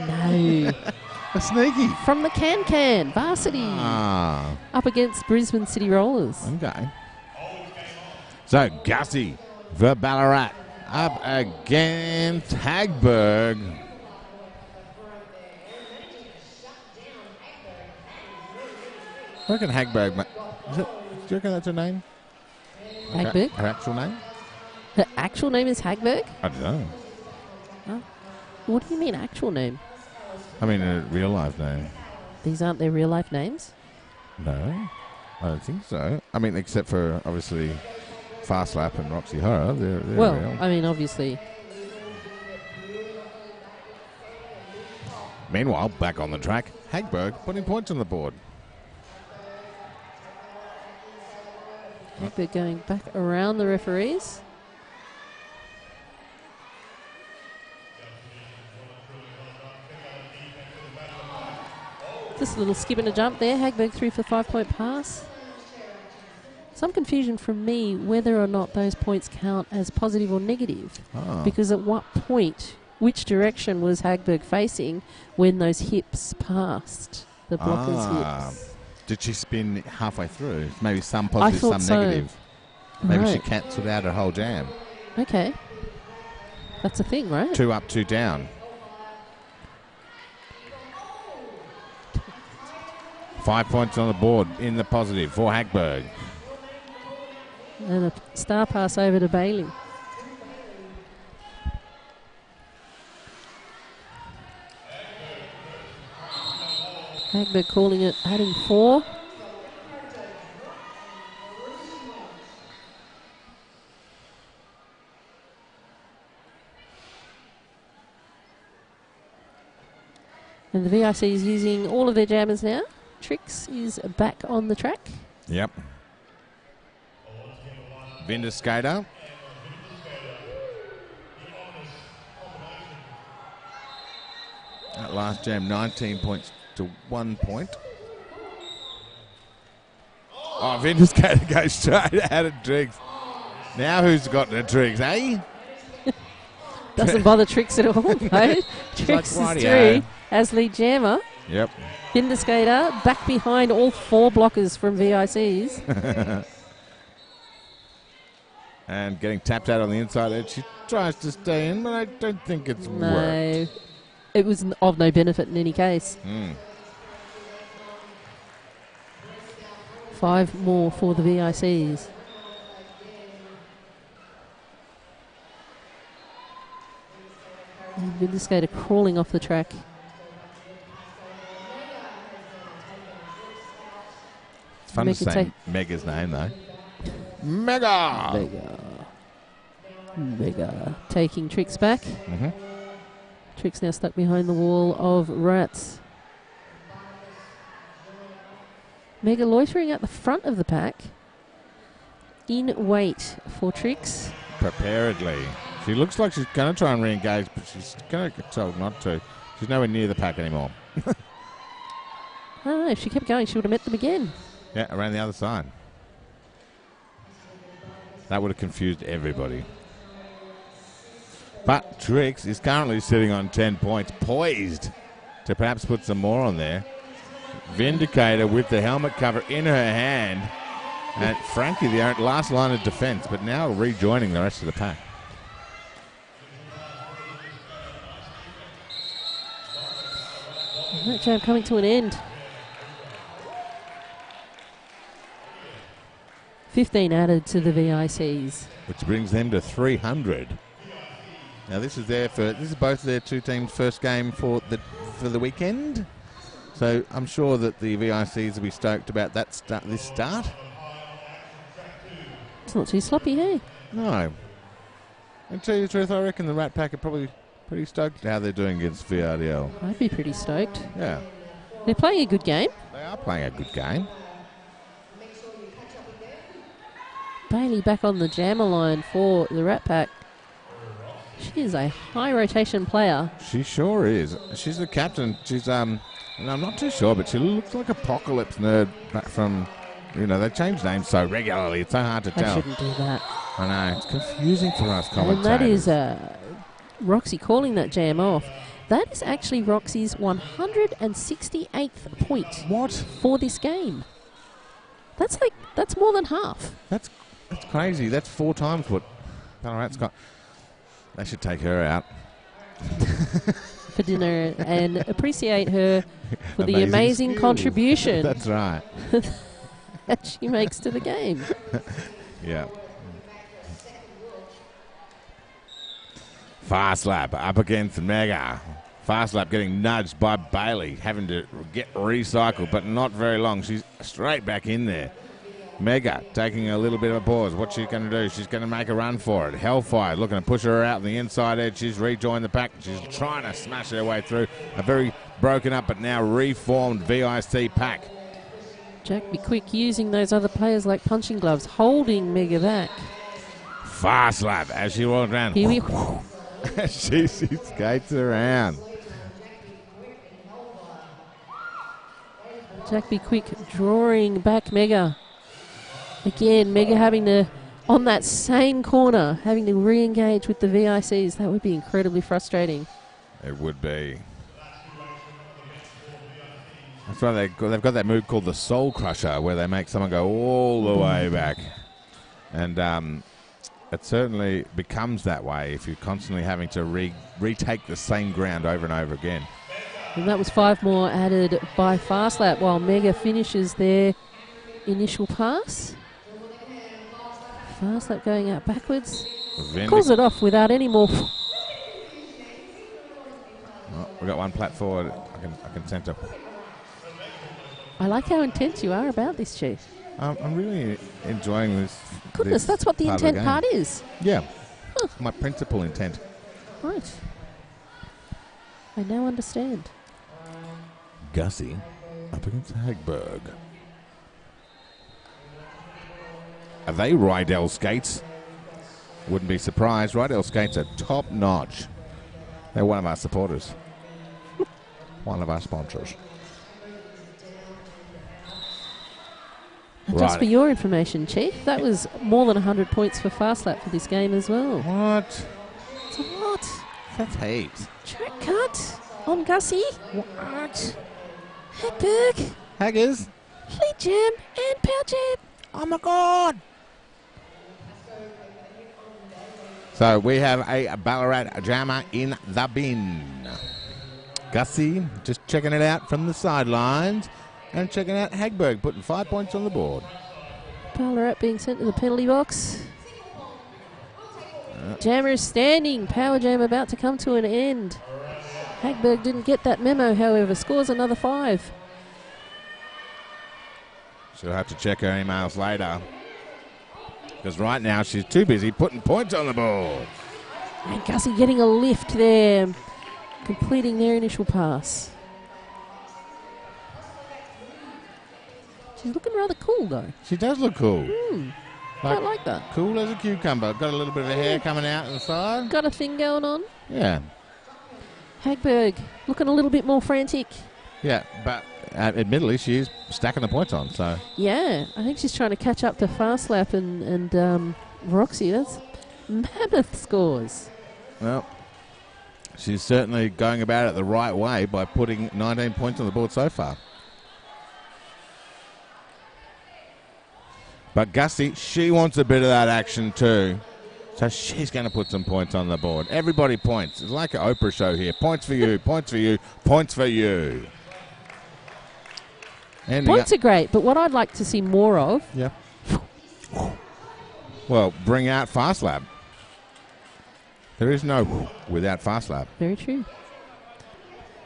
No. A sneaky. From the Can Varsity. Up against Brisbane City Rollers. Okay. So Gussie for Ballarat up against Hagberg. I reckon Hagberg. Do you reckon that's her name? Hagberg? Her actual name? Her actual name is Hagberg? I don't know. Oh. What do you mean actual name? I mean a real life name. These aren't their real life names? No, I don't think so. I mean, except for obviously Fast Lap and Roxy Horror. They're well, real. I mean, obviously. Meanwhile, back on the track, Hagberg putting points on the board. Hagberg going back around the referees. Just a little skip and a jump there. Hagberg through for the 5-point pass. some confusion from me whether or not those points count as positive or negative. Because at what point, which direction was Hagberg facing when those hips passed, the blocker's hips? Did she spin halfway through? Maybe some positive, some negative. Maybe she cancelled out her whole jam. Okay. That's a thing, right? 2 up, 2 down. 5 points on the board in the positive for Hagberg. And a star pass over to Bailey. Hagberg calling it, adding 4. And the VIC is using all of their jammers now. Trix is back on the track. Yep. Vinda Skater. That last jam, 19 points to 1 point. Oh, Vinda Skater goes straight out of Trix. Now who's got the Trix, eh? Doesn't bother Trix at all, though. Trix is through as lead jammer. Yep. Vinda Skater back behind all 4 blockers from VICs. And getting tapped out on the inside edge. She tries to stay in, but I don't think it's worked. It was of no benefit in any case. 5 more for the VICs. And Vinda Skater crawling off the track. It's fun to say Mega's name, though. Mega! Taking Trix back. Trix now stuck behind the wall of rats. Mega loitering at the front of the pack. In wait for Trix. Preparedly. She looks like she's going to try and re-engage, but she's going to get told not to. She's nowhere near the pack anymore. I don't know. If she kept going, she would have met them again. Yeah, around the other side. That would have confused everybody. But Trix is currently sitting on 10 points, poised to perhaps put some more on there. Vindicator with the helmet cover in her hand. And Frankie, the last line of defense, but now rejoining the rest of the pack. That jam coming to an end. 15 added to the VICs. Which brings them to 300. Now this is both their 2 teams' first game for the weekend. So I'm sure that the VICs will be stoked about this start. It's not too sloppy, hey? No. And to tell you the truth, I reckon the Rat Pack are probably pretty stoked how they're doing against VRDL. I'd be pretty stoked. Yeah. They're playing a good game. They are playing a good game. Bailey back on the jammer line for the Rat Pack. She is a high rotation player. She sure is. She's the captain. She's and I'm not too sure, but she looks like Apocalypse Nerd back from, they change names so regularly. It's so hard to tell. I shouldn't do that. I know. It's confusing for us commentators. And that is Roxy calling that jam off. That is actually Roxy's 168th point. What? For this game. That's more than half. That's crazy. That's 4 times what Ballarat's got. They should take her out. For dinner and appreciate her for the amazing contribution. That's right. that she makes to the game. Yeah. Fast lap up against Mega. Fast lap getting nudged by Bailey, having to get recycled, but not very long. She's straight back in there. Mega taking a little bit of a pause. What's she going to do? She's going to make a run for it. Hellfire looking to push her out on the inside edge. She's rejoined the pack. She's trying to smash her way through a very broken up but now reformed VIC pack. Jack, be quick using those other players like punching gloves, holding Mega back. Fast lap as she walks around. Here we she skates around. Jack, be quick, drawing back Mega. Again, Mega having to, on that same corner, having to re-engage with the VICs. That would be incredibly frustrating. It would be. That's why they've got that move called the Soul Crusher, where they make someone go all the way back. And it certainly becomes that way if you're constantly having to retake the same ground over and over again. And that was 5 more added by Fast Lap while Mega finishes their initial pass. Fast Lap going out backwards. Calls it off without any more. Oh, we've got one plat forward. I can centre. I like how intense you are about this, Chief. I'm really enjoying this. Goodness, that's what the intent part is. Yeah. Huh. My principal intent. Right. I now understand. Gussie up against Hagberg. Are they Rydell skates? Wouldn't be surprised. Rydell skates are top notch. They're one of our supporters. One of our sponsors. And just for your information, Chief, that was more than 100 points for Fast Lap for this game as well. What? It's a lot. That's heaps. Track cut on Gussie. What? Hagberg. Haggers. Fleet Jam and Power Jam. Oh my God. So we have a Ballarat jammer in the bin. Gussie just checking it out from the sidelines and checking out Hagberg putting 5 points on the board. Ballarat being sent to the penalty box. Jammer is standing. Power Jam about to come to an end. Hagberg didn't get that memo, however. Scores another 5. She'll have to check her emails later. Because right now she's too busy putting points on the board. And Gussie getting a lift there. Completing their initial pass. She's looking rather cool, though. She does look cool. I like that. Cool as a cucumber. Got a little bit of hair coming out on the side. Got a thing going on. Yeah. Hagberg looking a little bit more frantic. Yeah, but admittedly she is stacking the points on. So yeah, I think she's trying to catch up to Fast Lap and Roxy. That's mammoth scores. Well, she's certainly going about it the right way by putting 19 points on the board so far. But Gussie, she wants a bit of that action too. So she's going to put some points on the board. Everybody points. It's like an Oprah show here. Points for you, points for you, points for you. Points are great, but what I'd like to see more of... Yeah. Well, bring out Fast Lap. There is no without Fast Lap. Very true.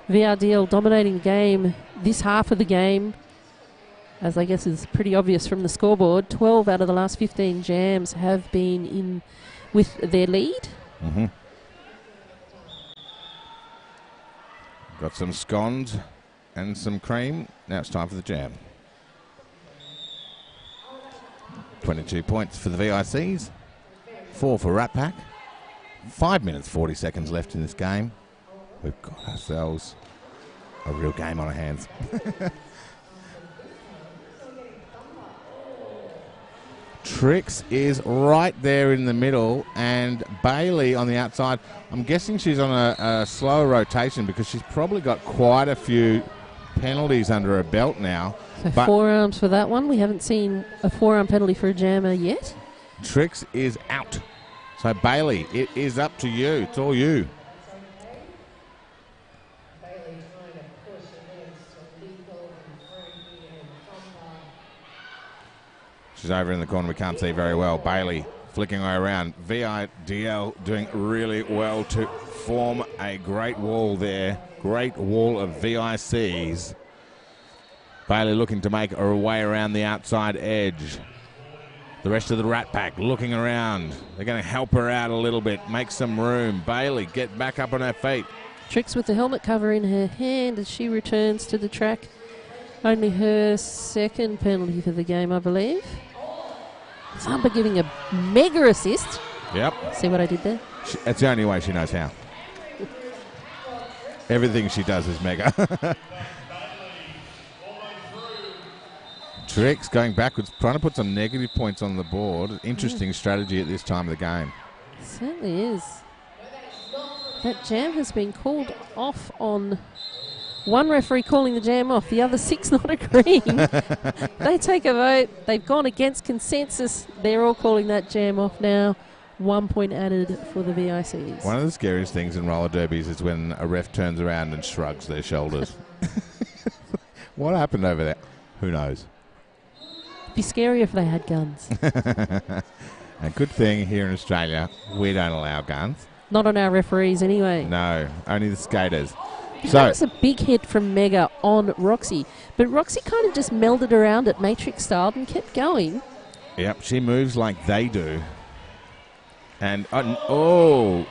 VRDL dominating the game, this half of the game, as I guess is pretty obvious from the scoreboard. 12 out of the last 15 jams have been in with their lead. Mm-hmm. Got some scones and some cream. Now it's time for the jam. 22 points for the VICs. 4 for Rat Pack. 5 minutes, 40 seconds left in this game. We've got ourselves a real game on our hands. Trix is right there in the middle, and Bailey on the outside. I'm guessing she's on a slower rotation because she's probably got quite a few penalties under her belt now. So forearms for that one. We haven't seen a forearm penalty for a jammer yet. Trix is out. So Bailey, it is up to you. It's all you. She's over in the corner. We can't see very well. Bailey flicking her around. VRDL doing really well to form a great wall there. Great wall of VICs. Bailey looking to make her way around the outside edge. The rest of the Rat Pack looking around. They're going to help her out a little bit. Make some room. Bailey, get back up on her feet. Trix with the helmet cover in her hand as she returns to the track. Only her second penalty for the game, I believe. Zamba giving a mega assist. Yep. See what I did there? It's the only way she knows how. Everything she does is mega. Tricks going backwards, trying to put some negative points on the board. Interesting strategy at this time of the game. Certainly is. That jam has been called off on one referee calling the jam off, the other 6 not agreeing. They take a vote. They've gone against consensus. They're all calling that jam off now. 1 point added for the VICs. One of the scariest things in roller derbies is when a ref turns around and shrugs their shoulders. What happened over there? Who knows? It'd be scary if they had guns. A good thing here in Australia, we don't allow guns. Not on our referees anyway. No, only the skaters. That was a big hit from Mega on Roxy. But Roxy kind of just melded around it Matrix style and kept going. Yep, she moves like they do. And,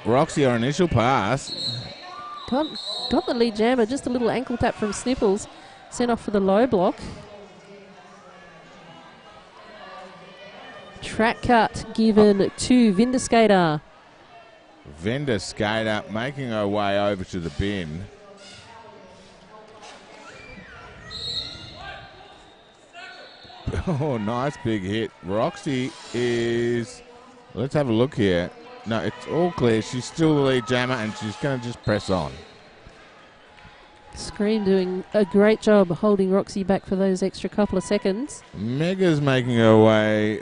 Roxy, our initial pass. Got the lead jammer, just a little ankle tap from Sniffles. Sent off for the low block. Track cut given to Vinder Skater. Vinder Skater making her way over to the bin. Oh, nice big hit. Roxy is... Let's have a look here. No, it's all clear. She's still the lead jammer and she's going to just press on. Scream doing a great job holding Roxy back for those extra couple of seconds. Mega's making their way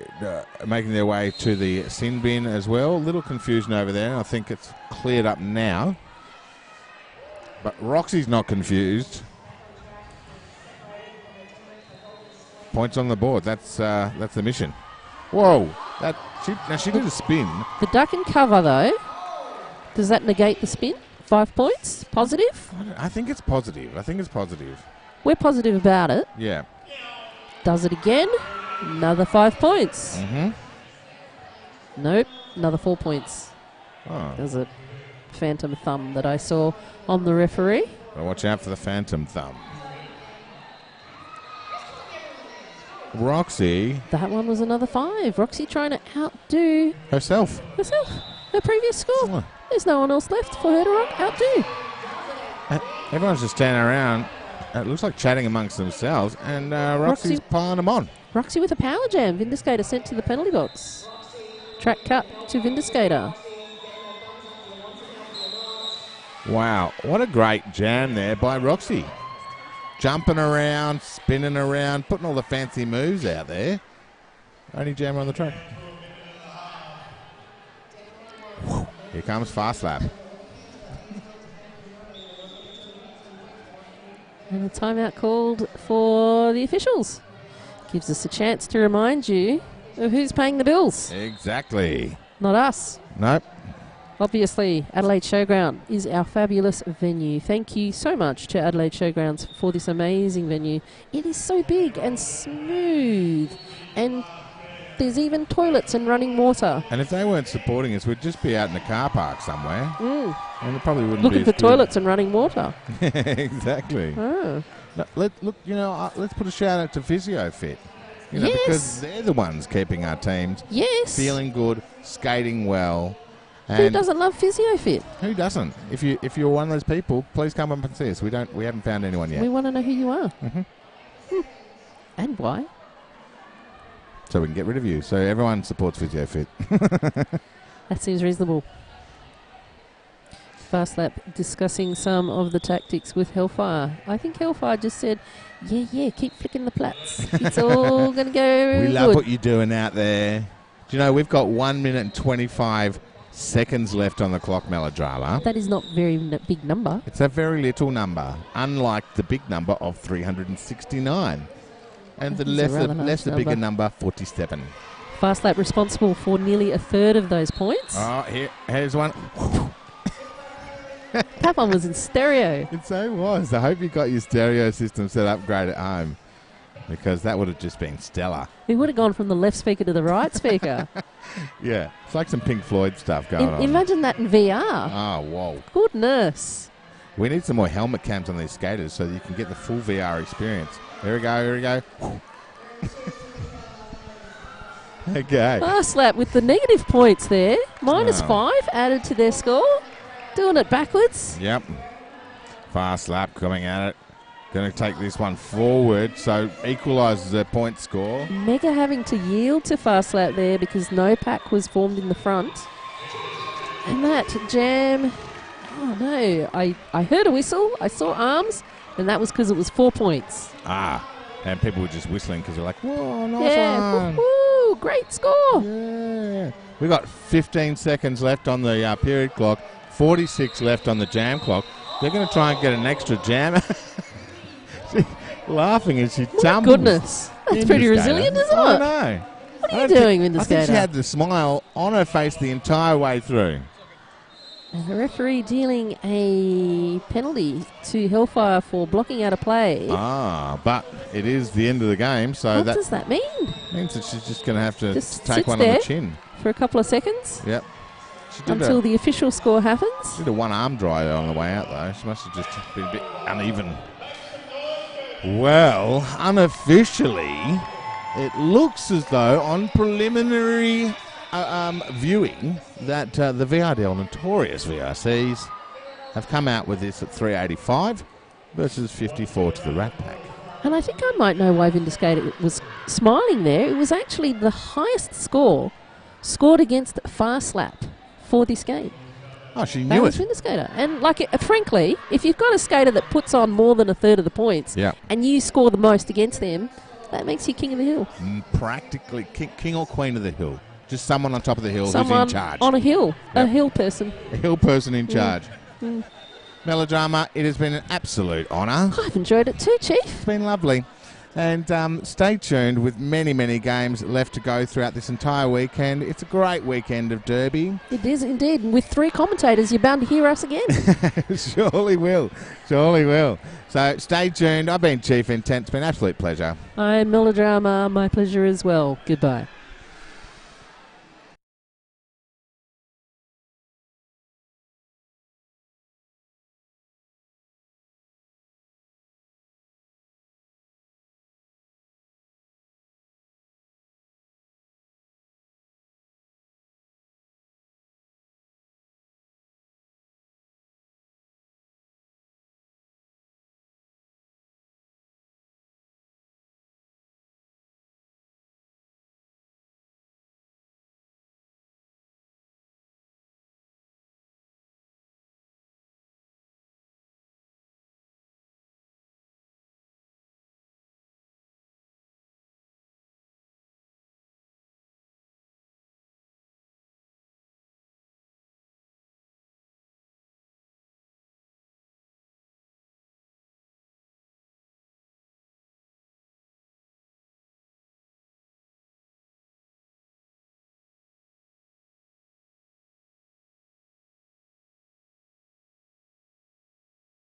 to the sin bin as well. A little confusion over there. I think it's cleared up now. But Roxy's not confused. Points on the board. That's the mission. Whoa! She did a spin. The duck and cover though. Does that negate the spin? 5 points? Positive? I think it's positive. We're positive about it. Yeah. Does it again? Another 5 points. Mm-hmm. Nope. Another 4 points. Oh. There's a phantom thumb that I saw on the referee. Well, watch out for the phantom thumb. Roxy. That one was another 5. Roxy trying to outdo herself. Her previous score. Oh. There's no one else left for her to outdo. Everyone's just standing around. It looks like chatting amongst themselves, and Roxy's piling them on. Roxy with a power jam. Vinder Skater sent to the penalty box. Track cut to Vinder Skater. Wow, what a great jam there by Roxy. Jumping around, spinning around, putting all the fancy moves out there. Only jammer on the track. Here comes Fast Lap. And a timeout called for the officials. Gives us a chance to remind you of who's paying the bills. Exactly. Not us. Nope. Obviously, Adelaide Showground is our fabulous venue. Thank you so much to Adelaide Showgrounds for this amazing venue. It is so big and smooth, and there's even toilets and running water. And if they weren't supporting us, we'd just be out in the car park somewhere. And it probably wouldn't looking be for toilets and running water. Exactly. Oh. No, let's put a shout out to PhysioFit. Yes. Because they're the ones keeping our teams feeling good, skating well. Who doesn't love PhysioFit? Who doesn't? If you're one of those people, please come up and see us. We haven't found anyone yet. We want to know who you are. And why. So we can get rid of you. So everyone supports PhysioFit. That seems reasonable. Fast Lap discussing some of the tactics with Hellfire. I think Hellfire just said, yeah, keep flicking the plats. It's all going to go We good. love what you're doing out there. Do you know, we've got 1 minute and 25 seconds left on the clock, Melodrama. That is not a very big number. It's a very little number, unlike the big number of 369. And the less the bigger number, 47. Fast Lap responsible for nearly a third of those points. Oh, here's one. That one was in stereo. It so was. I hope you got your stereo system set up great at home, because that would have just been stellar. It would have gone from the left speaker to the right speaker. Yeah, it's like some Pink Floyd stuff going on. Imagine that in VR. Oh, whoa. Goodness. We need some more helmet cams on these skaters so that you can get the full VR experience. Here we go. Okay. Fast Lap with the negative points there. -5 added to their score. Doing it backwards. Yep. Fast Lap coming at it. going to take this one forward, so equalises their point score. Mega having to yield to Fast Lap there because no pack was formed in the front. And that jam, oh no, I heard a whistle, I saw arms, and that was because it was 4 points. And people were just whistling because they're like, whoa, nice one. Woo-hoo, great score. Yeah. We got 15 seconds left on the period clock, 46 left on the jam clock. They're going to try and get an extra jam. She's laughing as she tumbles. Goodness, that's pretty resilient, isn't it? I know. What are you doing, Window Skater? I think she had the smile on her face the entire way through. And the referee dealing a penalty to Hellfire for blocking out a play. But it is the end of the game, so what does that mean? Means that she's just going to have to just take one on the chin for a couple of seconds. Yep. Until the official score happens. Did a one-arm dry on the way out, though. She must have just been a bit uneven. Well, unofficially, it looks as though on preliminary viewing that the VRDL notorious VRCs have come out with this at 385 versus 54 to the Rat Pack. And I think I might know why Window Skater was smiling there. It was actually the highest score scored against Fast Lap for this game. Oh, she knew it. Window Skater. And frankly, if you've got a skater that puts on more than a third of the points and you score the most against them, that makes you king of the hill. Practically king or queen of the hill. Just someone on top of the hill who's in charge. On a hill. Yep. A hill person. A hill person in charge. Melodrama, it has been an absolute honour. I've enjoyed it too, Chief. It's been lovely. And stay tuned with many, many games left to go throughout this entire weekend. It's a great weekend of Derby. It is indeed. And with 3 commentators, you're bound to hear us again. Surely will. Surely will. So stay tuned. I've been Chief Intent. It's been an absolute pleasure. I'm Melodrama. My pleasure as well. Goodbye.